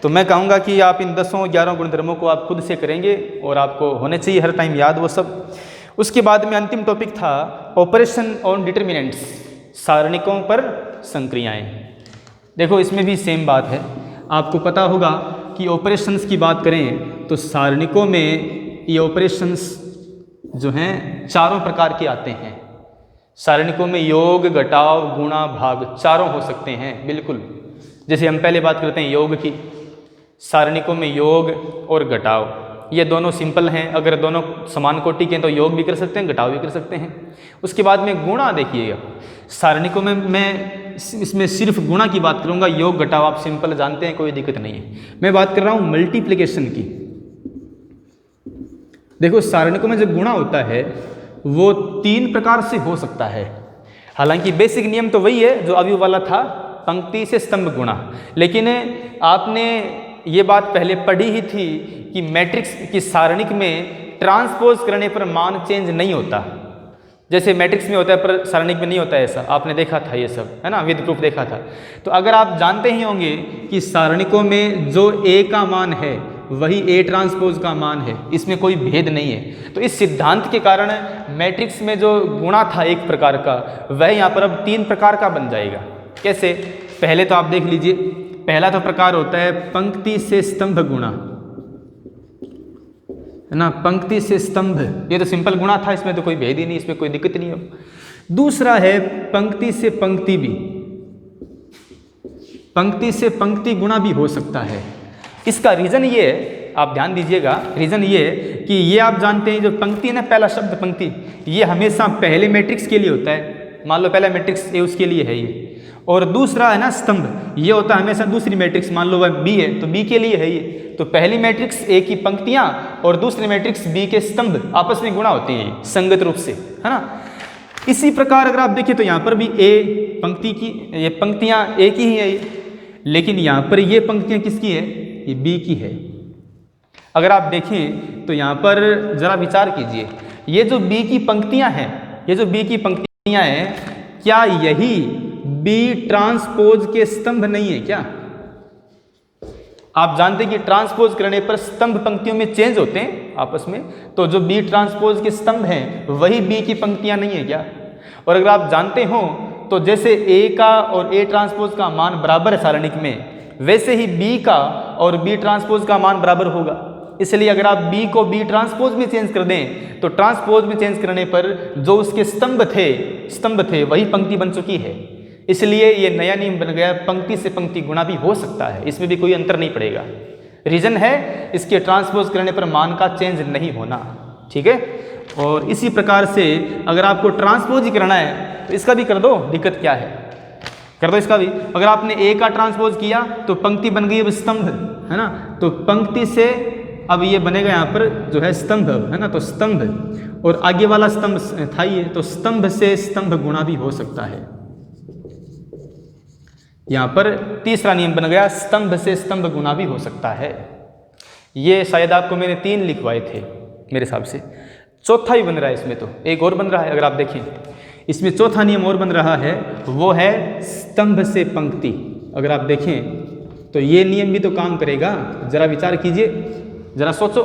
तो मैं कहूँगा कि आप इन 10-11 गुणधर्मों को आप खुद से करेंगे और आपको होने चाहिए हर टाइम याद वो सब। उसके बाद में अंतिम टॉपिक था ऑपरेशन ऑन डिटर्मिनेंट्स, सारणिकों पर संक्रियाएं। देखो इसमें भी सेम बात है, आपको पता होगा कि ऑपरेशंस की बात करें तो सारणिकों में ये ऑपरेशंस जो हैं 4 प्रकार के आते हैं। सारणिकों में योग, घटाव, गुणा, भाग 4 हो सकते हैं बिल्कुल। जैसे हम पहले बात करते हैं योग की, सारणिकों में योग और घटाव ये दोनों सिंपल हैं, अगर दोनों समान कोटि के हैं तो योग भी कर सकते हैं, घटाव भी कर सकते हैं। उसके बाद में गुणा देखिएगा, सारणिकों में मैं इसमें सिर्फ गुणा की बात करूंगा, योग घटाव आप सिंपल जानते हैं, कोई दिक्कत नहीं है। मैं बात कर रहा हूं मल्टीप्लिकेशन की। देखो सारणिकों में जो गुणा होता है वो 3 प्रकार से हो सकता है। हालांकि बेसिक नियम तो वही है जो अभी वाला था, पंक्ति से स्तंभ गुणा, लेकिन आपने ये बात पहले पढ़ी ही थी कि मैट्रिक्स की सारणिक में ट्रांसपोज करने पर मान चेंज नहीं होता, जैसे मैट्रिक्स में होता है पर सारणिक में नहीं होता है, ऐसा आपने देखा था, ये सब है ना, विद प्रूफ देखा था। तो अगर आप जानते ही होंगे कि सारणिकों में जो ए का मान है वही ए ट्रांसपोज का मान है, इसमें कोई भेद नहीं है। तो इस सिद्धांत के कारण मैट्रिक्स में जो गुणा था एक प्रकार का, वह यहाँ पर अब 3 प्रकार का बन जाएगा। कैसे? पहले तो आप देख लीजिए, पहला तो प्रकार होता है पंक्ति से स्तंभ गुणा, है ना, पंक्ति से स्तंभ, ये तो सिंपल गुणा था, इसमें तो कोई भेद ही नहीं, इसमें कोई दिक्कत नहीं है। दूसरा है पंक्ति से पंक्ति भी, पंक्ति से पंक्ति गुणा भी हो सकता है। इसका रीज़न ये है, आप ध्यान दीजिएगा, रीज़न ये है कि ये आप जानते हैं जो पंक्ति है ना, पहला शब्द पंक्ति, ये हमेशा पहले मैट्रिक्स के लिए होता है, मान लो पहला मैट्रिक्स ए उसके लिए है ये, और दूसरा है ना स्तंभ, ये होता है हमेशा दूसरी मैट्रिक्स, मान लो वह बी है तो बी के लिए है ये। तो पहली मैट्रिक्स ए की पंक्तियां और दूसरी मैट्रिक्स बी के स्तंभ आपस में गुणा होती हैं संगत रूप से, है ना। इसी प्रकार अगर आप देखिए तो यहाँ पर भी ए पंक्ति की, ये पंक्तियां ए की ही है ये, लेकिन यहाँ पर ये पंक्तियां किसकी है, ये बी की है। अगर आप देखें तो यहाँ पर जरा विचार कीजिए, ये जो बी की पंक्तियां हैं, ये जो बी की पंक्तियां हैं, क्या यही बी ट्रांसपोज के स्तंभ नहीं है क्या? आप जानते हैं कि ट्रांसपोज करने पर स्तंभ पंक्तियों में चेंज होते हैं आपस में, तो जो बी ट्रांसपोज के स्तंभ हैं वही बी की पंक्तियां नहीं है क्या? और अगर आप जानते हो तो जैसे ए का और ए ट्रांसपोज का मान बराबर है सारणिक में, वैसे ही बी का और बी ट्रांसपोज का मान बराबर होगा। इसलिए अगर आप बी को बी ट्रांसपोज में चेंज कर दें तो ट्रांसपोज में चेंज करने पर जो उसके स्तंभ थे वही पंक्ति बन चुकी है। इसलिए ये नया नियम बन गया, पंक्ति से पंक्ति गुणा भी हो सकता है, इसमें भी कोई अंतर नहीं पड़ेगा। रीजन है इसके ट्रांसपोज करने पर मान का चेंज नहीं होना, ठीक है। और इसी प्रकार से अगर आपको ट्रांसपोज ही करना है तो इसका भी कर दो, दिक्कत क्या है, कर दो इसका भी। अगर आपने ए का ट्रांसपोज किया तो पंक्ति बन गई अब स्तंभ, है ना, तो पंक्ति से अब ये बनेगा यहाँ पर जो है स्तंभ, है ना, तो स्तंभ, और आगे वाला स्तंभ था ये, तो स्तंभ से स्तंभ गुणा भी हो सकता है। यहाँ पर तीसरा नियम बन गया, स्तंभ से स्तंभ गुणा भी हो सकता है। ये शायद आपको मैंने 3 लिखवाए थे मेरे हिसाब से, चौथा ही बन रहा है इसमें, तो एक और बन रहा है। अगर आप देखें इसमें चौथा नियम और बन रहा है, वो है स्तंभ से पंक्ति। अगर आप देखें तो ये नियम भी तो काम करेगा, जरा विचार कीजिए, जरा सोचो।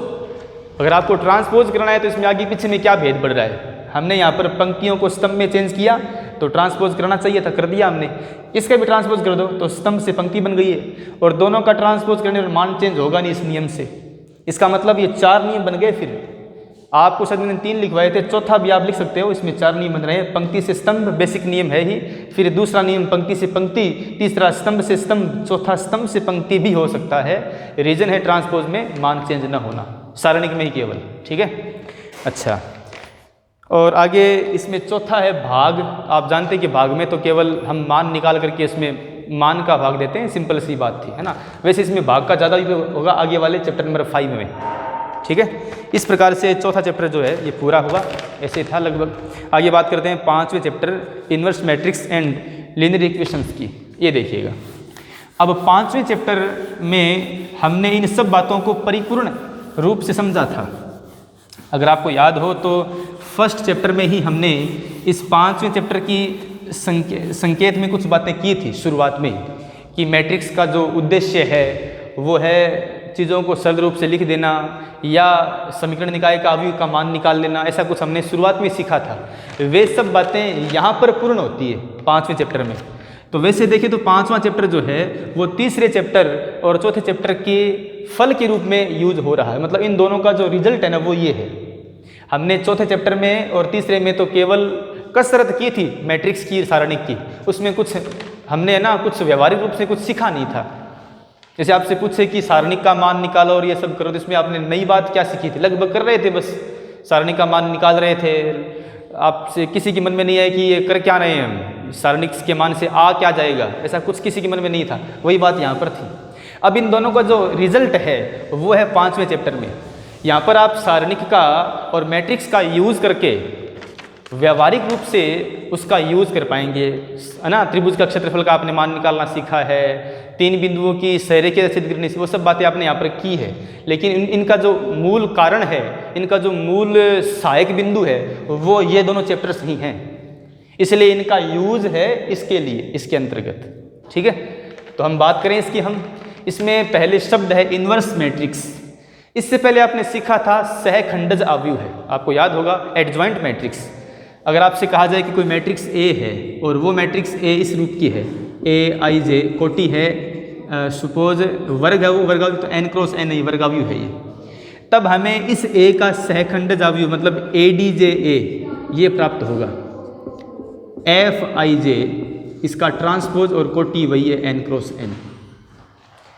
अगर आपको ट्रांसपोज करना है तो इसमें आगे पीछे में क्या भेद पड़ रहा है? हमने यहाँ पर पंक्तियों को स्तंभ में चेंज किया तो ट्रांसपोज करना चाहिए था, कर दिया हमने। इसका भी ट्रांसपोज कर दो तो स्तंभ से पंक्ति बन गई है, और दोनों का ट्रांसपोज करने पर मान चेंज होगा नहीं इस नियम से। इसका मतलब ये 4 नियम बन गए फिर, आपको शायद मैंने 3 लिखवाए थे, चौथा भी आप लिख सकते हो। इसमें 4 नियम बन रहे हैं। पंक्ति से स्तंभ बेसिक नियम है ही, फिर दूसरा नियम पंक्ति से पंक्ति, तीसरा स्तंभ से स्तंभ, चौथा स्तंभ से पंक्ति भी हो सकता है। रीजन है ट्रांसपोज में मान चेंज न होना, सारणिक में ही केवल। ठीक है, अच्छा। और आगे इसमें चौथा है भाग। आप जानते हैं कि भाग में तो केवल हम मान निकाल करके इसमें मान का भाग देते हैं, सिंपल सी बात थी, है ना। वैसे इसमें भाग का ज़्यादा उपयोग होगा आगे वाले चैप्टर नंबर 5 में। ठीक है, इस प्रकार से चौथा चैप्टर जो है ये पूरा हुआ, ऐसे था लगभग। आगे बात करते हैं 5वें chapter inverse matrix and linear equations की। ये देखिएगा, अब 5वें चैप्टर में हमने इन सब बातों को परिपूर्ण रूप से समझा था। अगर आपको याद हो तो फर्स्ट चैप्टर में ही हमने इस 5वें चैप्टर की संकेत में कुछ बातें की थी शुरुआत में, कि मैट्रिक्स का जो उद्देश्य है वो है चीज़ों को सरल रूप से लिख देना या समीकरण निकाय का अवयव का मान निकाल लेना, ऐसा कुछ हमने शुरुआत में सीखा था। वे सब बातें यहाँ पर पूर्ण होती है 5वें चैप्टर में। तो वैसे देखें तो 5वां चैप्टर जो है वो तीसरे चैप्टर और चौथे चैप्टर के फल के रूप में यूज हो रहा है। मतलब इन दोनों का जो रिजल्ट है ना वो ये है। हमने चौथे चैप्टर में और तीसरे में तो केवल कसरत की थी मैट्रिक्स की, सारणिक की, उसमें कुछ हमने ना कुछ व्यवहारिक रूप से कुछ सीखा नहीं था। जैसे आपसे पूछे कि सारणिक का मान निकालो और ये सब करो, तो इसमें आपने नई बात क्या सीखी थी? लगभग कर रहे थे, बस सारणिक का मान निकाल रहे थे। आपसे किसी के मन में नहीं आया कि ये कर क्या रहे हैं हम, सारणिक के मान से आ क्या जाएगा, ऐसा कुछ किसी के मन में नहीं था। वही बात यहाँ पर थी। अब इन दोनों का जो रिजल्ट है वो है 5वें चैप्टर में। यहाँ पर आप सारणिक का और मैट्रिक्स का यूज़ करके व्यावहारिक रूप से उसका यूज़ कर पाएंगे, है ना। त्रिभुज का क्षेत्रफल का आपने मान निकालना सीखा है, 3 बिंदुओं की सहरेखीय सिद्ध करने से, वो सब बातें आपने यहाँ पर की है। लेकिन इनका जो मूल कारण है, इनका जो मूल सहायक बिंदु है वो ये दोनों चैप्टर्स ही हैं, इसलिए इनका यूज़ है इसके लिए, इसके अंतर्गत। ठीक है, तो हम बात करें इसकी। हम इसमें पहले शब्द है इन्वर्स मैट्रिक्स। इससे पहले आपने सीखा था सहखंडज अवयव है, आपको याद होगा, एडजॉइंट मैट्रिक्स। अगर आपसे कहा जाए कि कोई मैट्रिक्स ए है और वो मैट्रिक्स ए इस रूप की है, ए आई जे कोटि है, सपोज वर्ग है वो वर्गावयव, तो n क्रॉस n है, वर्गावयव है ये, तब हमें इस ए का सहखंडज अवयव मतलब ए डी जे ए ये प्राप्त होगा। एफ आई जे इसका ट्रांसपोज और कोटि वही है n क्रॉस n।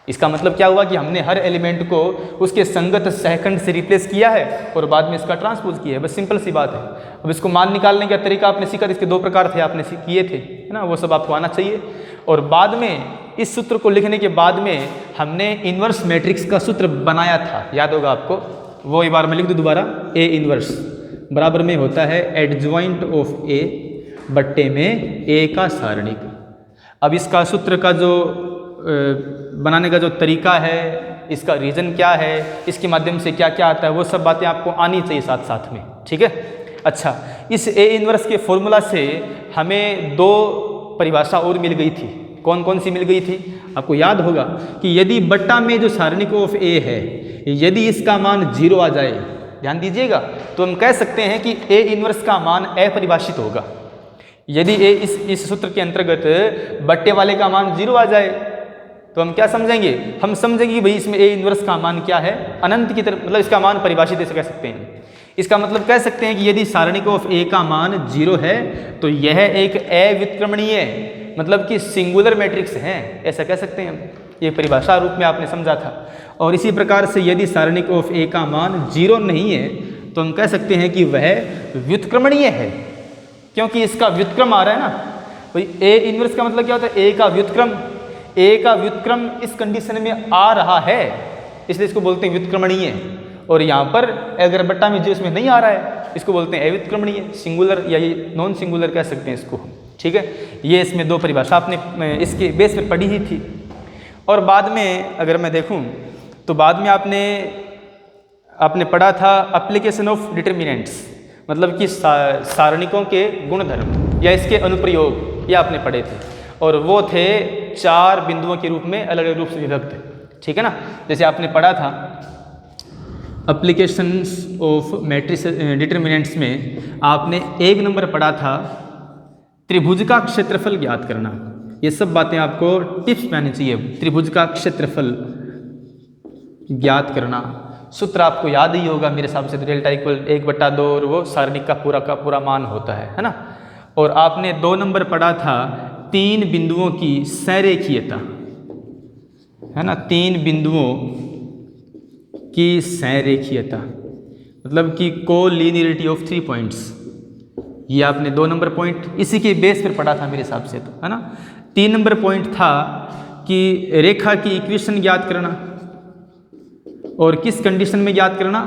इसका मतलब क्या हुआ कि हमने हर एलिमेंट को उसके संगत सहखंड से रिप्लेस किया है और बाद में इसका ट्रांसपोज किया है, बस सिंपल सी बात है। अब इसको मान निकालने का तरीका आपने सीखा, इसके 2 प्रकार थे, आपने किए थे, है ना, वो सब आपको आना चाहिए। और बाद में इस सूत्र को लिखने के बाद में हमने इन्वर्स मैट्रिक्स का सूत्र बनाया था, याद होगा आपको, वो एक बार मैं लिख दूँ दोबारा। ए इन्वर्स बराबर में होता है एडजॉइंट ऑफ ए बट्टे में ए का सारणिक। अब इसका सूत्र का जो बनाने का जो तरीका है, इसका रीज़न क्या है, इसके माध्यम से क्या क्या आता है, वो सब बातें आपको आनी चाहिए साथ साथ में। ठीक है, अच्छा। इस ए इन्वर्स के फॉर्मूला से हमें 2 परिभाषा और मिल गई थी। कौन कौन सी मिल गई थी? आपको याद होगा कि यदि बट्टा में जो सारणिक ऑफ ए है, यदि इसका मान 0 आ जाए, ध्यान दीजिएगा, तो हम कह सकते हैं कि ए इन्वर्स का मान अपरिभाषित होगा। यदि ए इस सूत्र के अंतर्गत बट्टे वाले का मान 0 आ जाए तो हम क्या समझेंगे? हम समझेंगे कि भाई इसमें ए इन्वर्स का मान क्या है, अनंत की तरफ, मतलब इसका मान परिभाषित ऐसे कह सकते हैं। इसका मतलब कह सकते हैं कि यदि सारणिक ऑफ ए का मान 0 है तो यह एक अव्युत्क्रमणीय मतलब कि सिंगुलर मैट्रिक्स है, ऐसा कह सकते हैं हम। ये परिभाषा रूप में आपने समझा था। और इसी प्रकार से यदि सारणिक ऑफ ए का मान 0 नहीं है तो हम कह सकते हैं कि वह व्युत्क्रमणीय है, क्योंकि इसका व्युत्क्रम आ रहा है ना। भाई ए इन्वर्स का मतलब क्या होता है? ए का व्युत्क्रम। ए का व्युत्क्रम इस कंडीशन में आ रहा है, इसलिए इसको बोलते हैं व्युत्क्रमणीय। और यहाँ पर अगर बट्टा में जो इसमें नहीं आ रहा है, इसको बोलते हैं अव्युत्क्रमणीय, सिंगुलर या ये नॉन सिंगुलर कह सकते हैं इसको। ठीक है, ये इसमें 2 परिभाषा आपने इसके बेस पे पढ़ी ही थी। और बाद में अगर मैं देखूँ तो बाद में आपने पढ़ा था एप्लीकेशन ऑफ डिटर्मिनेंट्स, मतलब कि सारणिकों के गुणधर्म या इसके अनुप्रयोग, ये आपने पढ़े थे। और वो थे 4 बिंदुओं के रूप में अलग अलग रूप से विभक्त। ठीक है ना, जैसे आपने पढ़ा था एप्लीकेशंस ऑफ मैट्रिक्स डिटर्मिनेंट्स में आपने 1 नंबर पढ़ा था त्रिभुज का क्षेत्रफल ज्ञात करना। ये सब बातें आपको टिप्स में आनी चाहिए। त्रिभुज का क्षेत्रफल ज्ञात करना, सूत्र आपको याद ही होगा मेरे हिसाब से, तो डेल्टा इक्वल 1/2 और वो सारणिक का पूरा मान होता है ना। और आपने 2 नंबर पढ़ा था 3 बिंदुओं की संरेखीयता, है ना, 3 बिंदुओं की संरेखीयता मतलब कि कोलिनियरिटी ऑफ 3 पॉइंट्स। ये आपने 2 नंबर पॉइंट इसी के बेस पर पढ़ा था मेरे हिसाब से, तो है ना। 3 नंबर पॉइंट था कि रेखा की इक्वेशन ज्ञात करना, और किस कंडीशन में ज्ञात करना,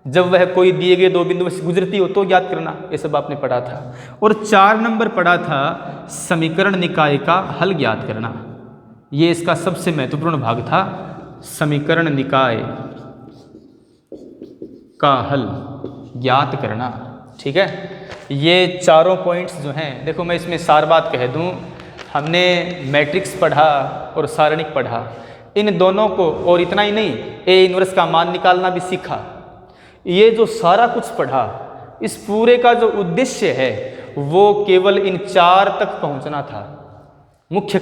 जब वह कोई दिए गए 2 बिंदुओं से गुजरती हो तो ज्ञात करना, ये सब आपने पढ़ा था। और 4 नंबर पढ़ा था समीकरण निकाय का हल ज्ञात करना। ये इसका सबसे महत्वपूर्ण भाग था, समीकरण निकाय का हल ज्ञात करना। ठीक है, ये चारों पॉइंट्स जो हैं, देखो मैं इसमें सार बात कह दूं, हमने मैट्रिक्स पढ़ा और सारणिक पढ़ा, इन दोनों को, और इतना ही नहीं, ए इनवर्स का मान निकालना भी सीखा। ये जो सारा कुछ पढ़ा, इस पूरे का जो उद्देश्य है वो केवल इन 4 तक पहुंचना था। मुख्य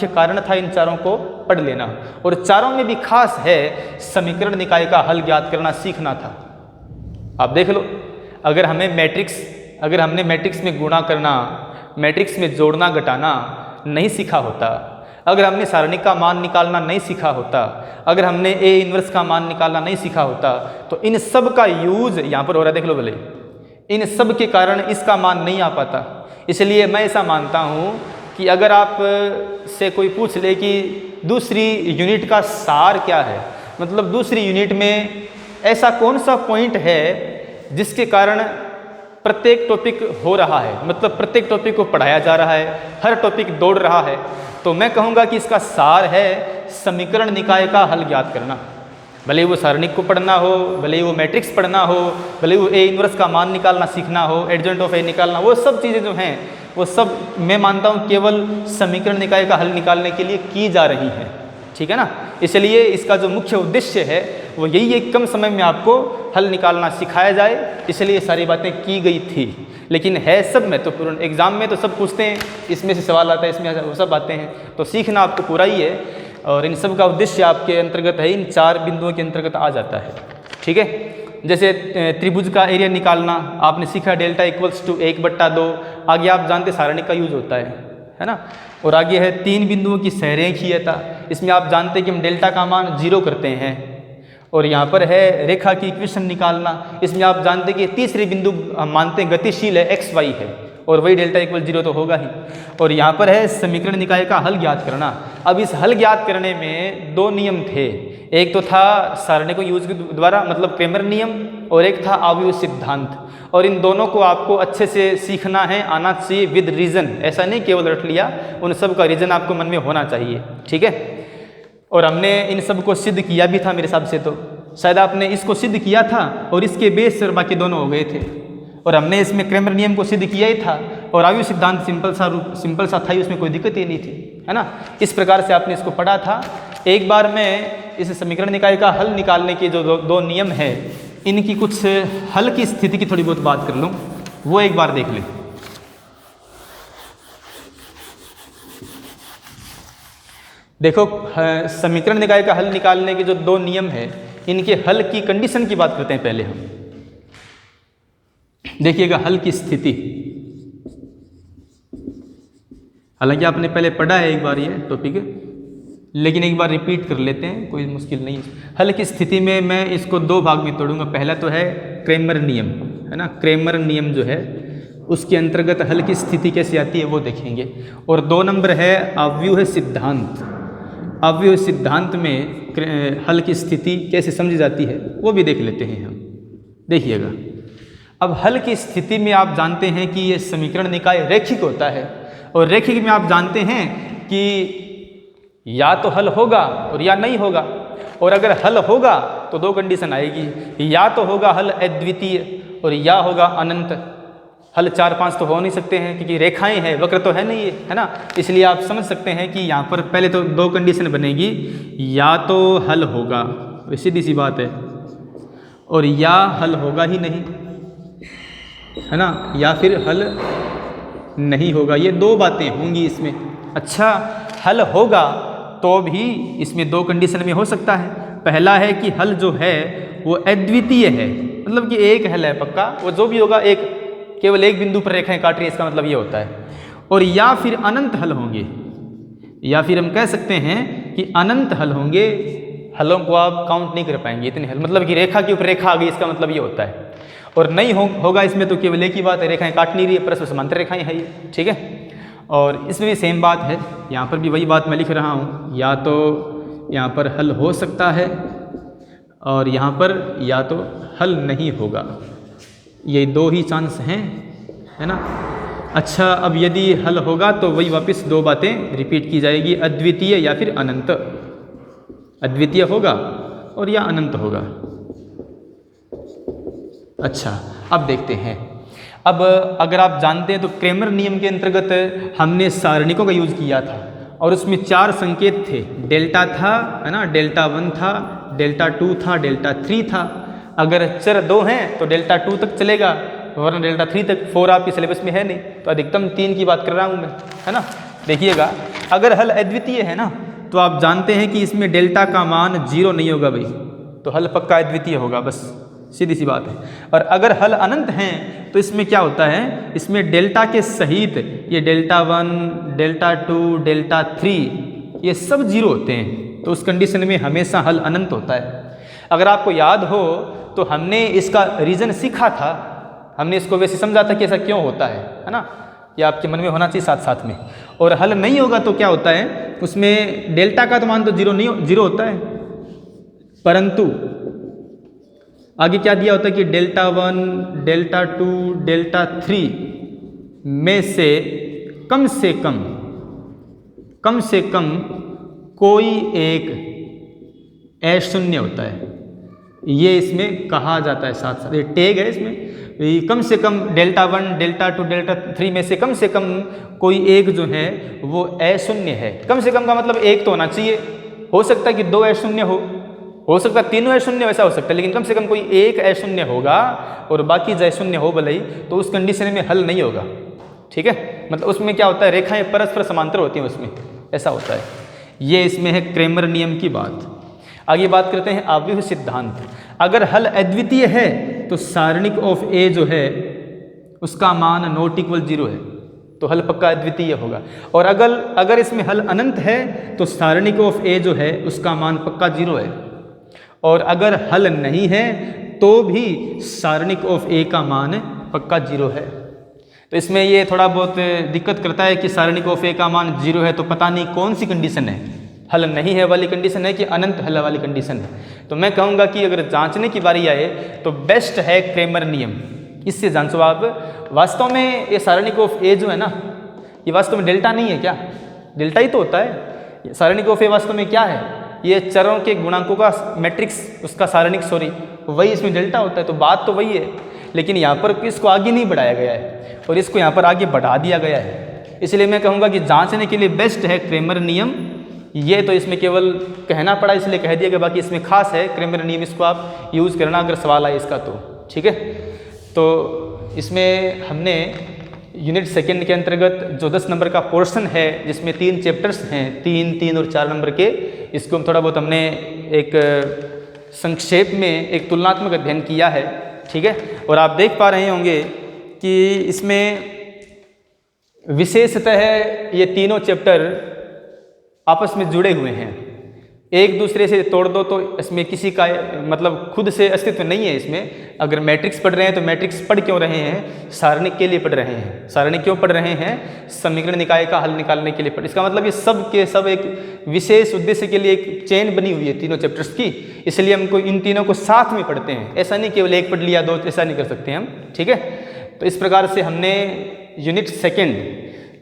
कारण था इन चारों को पढ़ लेना, और चारों में भी खास है समीकरण निकाय का हल ज्ञात करना सीखना था। आप देख लो, अगर हमने मैट्रिक्स में गुणा करना, मैट्रिक्स में जोड़ना घटाना नहीं सीखा होता, अगर हमने सारणिक का मान निकालना नहीं सीखा होता, अगर हमने ए इनवर्स का मान निकालना नहीं सीखा होता, तो इन सब का यूज यहाँ पर हो रहा है, देख लो भले, इन सब के कारण इसका मान नहीं आ पाता। इसलिए मैं ऐसा मानता हूँ कि अगर आप से कोई पूछ ले कि दूसरी यूनिट का सार क्या है, मतलब दूसरी यूनिट में ऐसा कौन सा पॉइंट है जिसके कारण प्रत्येक टॉपिक हो रहा है, मतलब प्रत्येक टॉपिक को पढ़ाया जा रहा है, हर टॉपिक दौड़ रहा है, तो मैं कहूँगा कि इसका सार है समीकरण निकाय का हल ज्ञात करना। भले वो सारणिक को पढ़ना हो, भले वो मैट्रिक्स पढ़ना हो, भले वो ए इनवर्स का मान निकालना सीखना हो, एडजॉइंट ऑफ ए निकालना, वो सब चीज़ें जो हैं वो सब मैं मानता हूँ केवल समीकरण निकाय का हल निकालने के लिए की जा रही है। ठीक है ना, इसलिए इसका जो मुख्य उद्देश्य है वो यही है, कम समय में आपको हल निकालना सिखाया जाए, इसलिए सारी बातें की गई थी। लेकिन है सब महत्वपूर्ण, एग्जाम में तो सब पूछते हैं, इसमें से सवाल आता है, इसमें वो सब बातें हैं, तो सीखना आपको पूरा ही है, और इन सब का उद्देश्य आपके अंतर्गत है, इन 4 बिंदुओं के अंतर्गत आ जाता है। ठीक है, जैसे त्रिभुज का एरिया निकालना आपने सीखा, डेल्टा इक्वल्स टू 1/2, आगे आप जानते सारणिक का यूज होता है ना। और आगे है 3 बिंदुओं की संरेखीयता, इसमें आप जानते हैं कि हम डेल्टा का मान 0 करते हैं। और यहाँ पर है रेखा की इक्वेशन निकालना, इसमें आप जानते हैं कि तीसरी बिंदु हम मानते हैं गतिशील है, x y है, और वही डेल्टा इक्वल 0 तो होगा ही। और यहाँ पर है समीकरण निकाय का हल ज्ञात करना। अब इस हल ज्ञात करने में 2 नियम थे, एक तो था सारणिक यूज के द्वारा मतलब क्रेमर नियम, और एक था अवयव सिद्धांत। और इन दोनों को आपको अच्छे से सीखना है, आना चाहिए विद रीज़न, ऐसा नहीं केवल रट लिया, उन सब का रीज़न आपको मन में होना चाहिए। ठीक है, और हमने इन सब को सिद्ध किया भी था मेरे हिसाब से, तो शायद आपने इसको सिद्ध किया था और इसके बेस पर बाकी दोनों हो गए थे। और हमने इसमें क्रेमर नियम को सिद्ध किया ही था, और अवयव सिद्धांत सिंपल सा था, उसमें कोई दिक्कत ही नहीं थी, है ना। इस प्रकार से आपने इसको पढ़ा था। एक बार मैं इस समीकरण निकाय का हल निकालने के जो 2 नियम है, इनकी कुछ हल की स्थिति की थोड़ी बहुत बात कर लूँ, वो एक बार देख लें। देखो, समीकरण निकाय का हल निकालने के जो 2 नियम है, इनके हल की कंडीशन की बात करते हैं पहले हम। देखिएगा हल की स्थिति, हालांकि आपने पहले पढ़ा है एक बार ये टॉपिक, लेकिन एक बार रिपीट कर लेते हैं, कोई मुश्किल नहीं है। हल की स्थिति में मैं इसको 2 भाग में तोड़ूंगा। पहला तो है क्रेमर नियम, है ना, क्रेमर नियम जो है उसके अंतर्गत हल की स्थिति कैसे आती है वो देखेंगे। और 2 नंबर है अव्यूह सिद्धांत, अव्यूह सिद्धांत में हल की स्थिति कैसे समझी जाती है वो भी देख लेते हैं हम। देखिएगा, अब हल की स्थिति में आप जानते हैं कि ये समीकरण निकाय रैखिक होता है, और रैखिक में आप जानते हैं कि या तो हल होगा और या नहीं होगा। और अगर हल होगा तो 2 कंडीशन आएगी, या तो होगा हल अद्वितीय और या होगा अनंत। हल 4-5 तो हो नहीं सकते हैं क्योंकि रेखाएं हैं, वक्र तो है नहीं, है ना। इसलिए आप समझ सकते हैं कि यहाँ पर पहले तो 2 कंडीशन बनेगी, या तो हल होगा, सीधी सी बात है, और या हल होगा ही नहीं, है ना, या फिर हल नहीं होगा। ये 2 बातें होंगी इसमें। अच्छा, हल होगा तो भी इसमें 2 कंडीशन में हो सकता है, पहला है कि हल जो है वो अद्वितीय है, मतलब कि एक हल है पक्का, वो जो भी होगा एक केवल एक बिंदु पर रेखाएं काट रही है, इसका मतलब ये होता है। और या फिर अनंत हल होंगे, या फिर हम कह सकते हैं कि अनंत हल होंगे। हलों को आप काउंट नहीं कर पाएंगे इतने हल, मतलब कि रेखा के ऊपर रेखा आ गई, इसका मतलब ये होता है। और नहीं होगा इसमें तो केवल एक ही बात है, रेखाएं काट नहीं रही है, परस्पर समांतर रेखाएं है ये, ठीक है। और इसमें भी सेम बात है, यहाँ पर भी वही बात मैं लिख रहा हूँ, या तो यहाँ पर हल हो सकता है और यहाँ पर या तो हल नहीं होगा, ये दो ही चांस हैं, है ना। अच्छा, अब यदि हल होगा तो वही वापस दो बातें रिपीट की जाएगी, अद्वितीय या फिर अनंत। अद्वितीय होगा और या अनंत होगा। अच्छा, अब देखते हैं। अब अगर आप जानते हैं तो क्रेमर नियम के अंतर्गत हमने सारणिकों का यूज़ किया था और उसमें 4 संकेत थे, डेल्टा था, है ना, डेल्टा 1 था, डेल्टा 2 था, डेल्टा 3 था। अगर चर 2 हैं तो डेल्टा 2 तक चलेगा, वरना डेल्टा 3 तक। 4 आपके सिलेबस में है नहीं, तो अधिकतम 3 की बात कर रहा हूँ मैं, है ना। देखिएगा, अगर हल अद्वितीय है ना, तो आप जानते हैं कि इसमें डेल्टा का मान 0 नहीं होगा भाई, तो हल पक्का अद्वितीय होगा, बस सीधी सी बात है। और अगर हल अनंत हैं तो इसमें क्या होता है, इसमें डेल्टा के सहित ये डेल्टा 1, डेल्टा 2, डेल्टा 3 ये सब 0 होते हैं, तो उस कंडीशन में हमेशा हल अनंत होता है। अगर आपको याद हो तो हमने इसका रीज़न सीखा था, हमने इसको वैसे समझा था कि ऐसा क्यों होता है ना, ये आपके मन में होना चाहिए साथ साथ में। और हल नहीं होगा तो क्या होता है, उसमें डेल्टा का तो मान तो 0 होता है, परंतु आगे क्या दिया होता है कि डेल्टा 1, डेल्टा 2, डेल्टा 3 में से कम से कम कोई एक अशून्य होता है, ये इसमें कहा जाता है। साथ साथ ये टैग है इसमें, कम से कम डेल्टा 1, डेल्टा 2, डेल्टा 3 में से कम कोई एक जो है वो अशून्य है। कम से कम का मतलब एक तो होना चाहिए, हो सकता है कि 2 अशून्य हो सकता है 3 अशून्य, वैसा हो सकता है, लेकिन कम से कम कोई एक अशून्य होगा और बाकी अशून्य हो भले ही, तो उस कंडीशन में हल नहीं होगा, ठीक है। मतलब उसमें क्या होता है, रेखाएं परस्पर समांतर होती हैं, उसमें ऐसा होता है। ये इसमें है क्रेमर नियम की बात। आगे बात करते हैं आव्यूह सिद्धांत। अगर हल अद्वितीय है तो सारणिक ऑफ ए जो है उसका मान नॉट इक्वल 0 है, तो हल पक्का अद्वितीय होगा। और अगर इसमें हल अनंत है तो सारणिक ऑफ ए जो है उसका मान पक्का 0 है। और अगर हल नहीं है तो भी सारणिक ऑफ ए का मान पक्का 0 है। तो इसमें ये थोड़ा बहुत दिक्कत करता है कि सारणिक ऑफ ए का मान 0 है, तो पता नहीं कौन सी कंडीशन है, हल नहीं है वाली कंडीशन है कि अनंत हल वाली कंडीशन है। तो मैं कहूँगा कि अगर जांचने की बारी आए तो बेस्ट है क्रेमर नियम, इससे जांचो आप। वास्तव में ये सारणिक ऑफ ए जो है ना, ये वास्तव में डेल्टा नहीं है क्या, डेल्टा ही तो होता है। सारणिक ऑफ ए वास्तव में क्या है, ये चरों के गुणांकों का मैट्रिक्स, उसका सारणिक, वही इसमें डेल्टा होता है, तो बात तो वही है। लेकिन यहाँ पर इसको आगे नहीं बढ़ाया गया है और इसको यहाँ पर आगे बढ़ा दिया गया है, इसलिए मैं कहूँगा कि जांचने के लिए बेस्ट है क्रेमर नियम। ये तो इसमें केवल कहना पड़ा इसलिए कह दिया गया, बाकी इसमें खास है क्रेमर नियम, इसको आप यूज़ करना अगर सवाल आए इसका तो, ठीक है। तो इसमें हमने यूनिट सेकंड के अंतर्गत जो 10 नंबर का पोर्शन है जिसमें 3 चैप्टर्स हैं, 3 और 4 नंबर के, इसको हम थोड़ा बहुत हमने एक संक्षेप में एक तुलनात्मक अध्ययन किया है, ठीक है। और आप देख पा रहे होंगे कि इसमें विशेषतः ये तीनों चैप्टर आपस में जुड़े हुए हैं, एक दूसरे से तोड़ दो तो इसमें किसी का मतलब खुद से अस्तित्व नहीं है। इसमें अगर मैट्रिक्स पढ़ रहे हैं तो मैट्रिक्स पढ़ क्यों रहे हैं, सारणिक के लिए पढ़ रहे हैं। सारणिक क्यों पढ़ रहे हैं, समीकरण निकाय का हल निकालने के लिए पढ़। इसका मतलब ये सब के सब एक विशेष उद्देश्य के लिए एक चेन बनी हुई है तीनों चैप्टर्स की, इसलिए हमको इन तीनों को साथ में पढ़ते हैं। ऐसा नहीं केवल एक पढ़ लिया दो, ऐसा नहीं कर सकते हम, ठीक है। तो इस प्रकार से हमने यूनिट सेकेंड,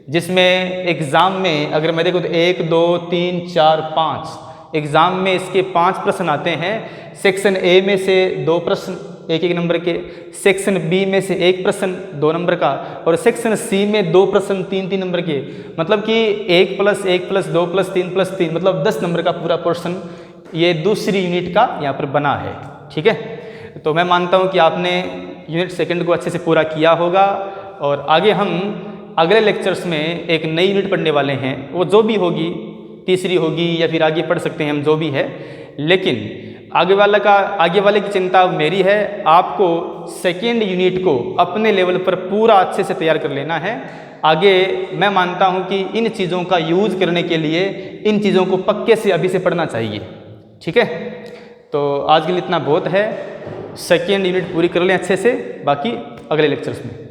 जिसमें एग्ज़ाम में अगर मैं देखूँ तो 1, 2, 3, 4, 5 एग्ज़ाम में इसके 5 प्रश्न आते हैं। सेक्शन ए में से 2 प्रश्न 1 नंबर के, सेक्शन बी में से 1 प्रश्न 2 नंबर का, और सेक्शन सी में 2 प्रश्न 3 नंबर के। मतलब कि 1 + 1 + 2 + 3 + 3 मतलब 10 नंबर का पूरा पोर्शन ये दूसरी यूनिट का यहाँ पर बना है, ठीक है। तो मैं मानता हूँ कि आपने यूनिट सेकेंड को अच्छे से पूरा किया होगा। और आगे हम अगले लेक्चर्स में एक नई यूनिट पढ़ने वाले हैं, वो जो भी होगी, तीसरी होगी या फिर आगे पढ़ सकते हैं हम, जो भी है। लेकिन आगे वाले की चिंता मेरी है, आपको सेकेंड यूनिट को अपने लेवल पर पूरा अच्छे से तैयार कर लेना है। आगे मैं मानता हूँ कि इन चीज़ों का यूज़ करने के लिए इन चीज़ों को पक्के से अभी से पढ़ना चाहिए। ठीक है, तो आज के लिए इतना बहुत है। सेकेंड यूनिट पूरी कर लें अच्छे से, बाकी अगले लेक्चर्स में।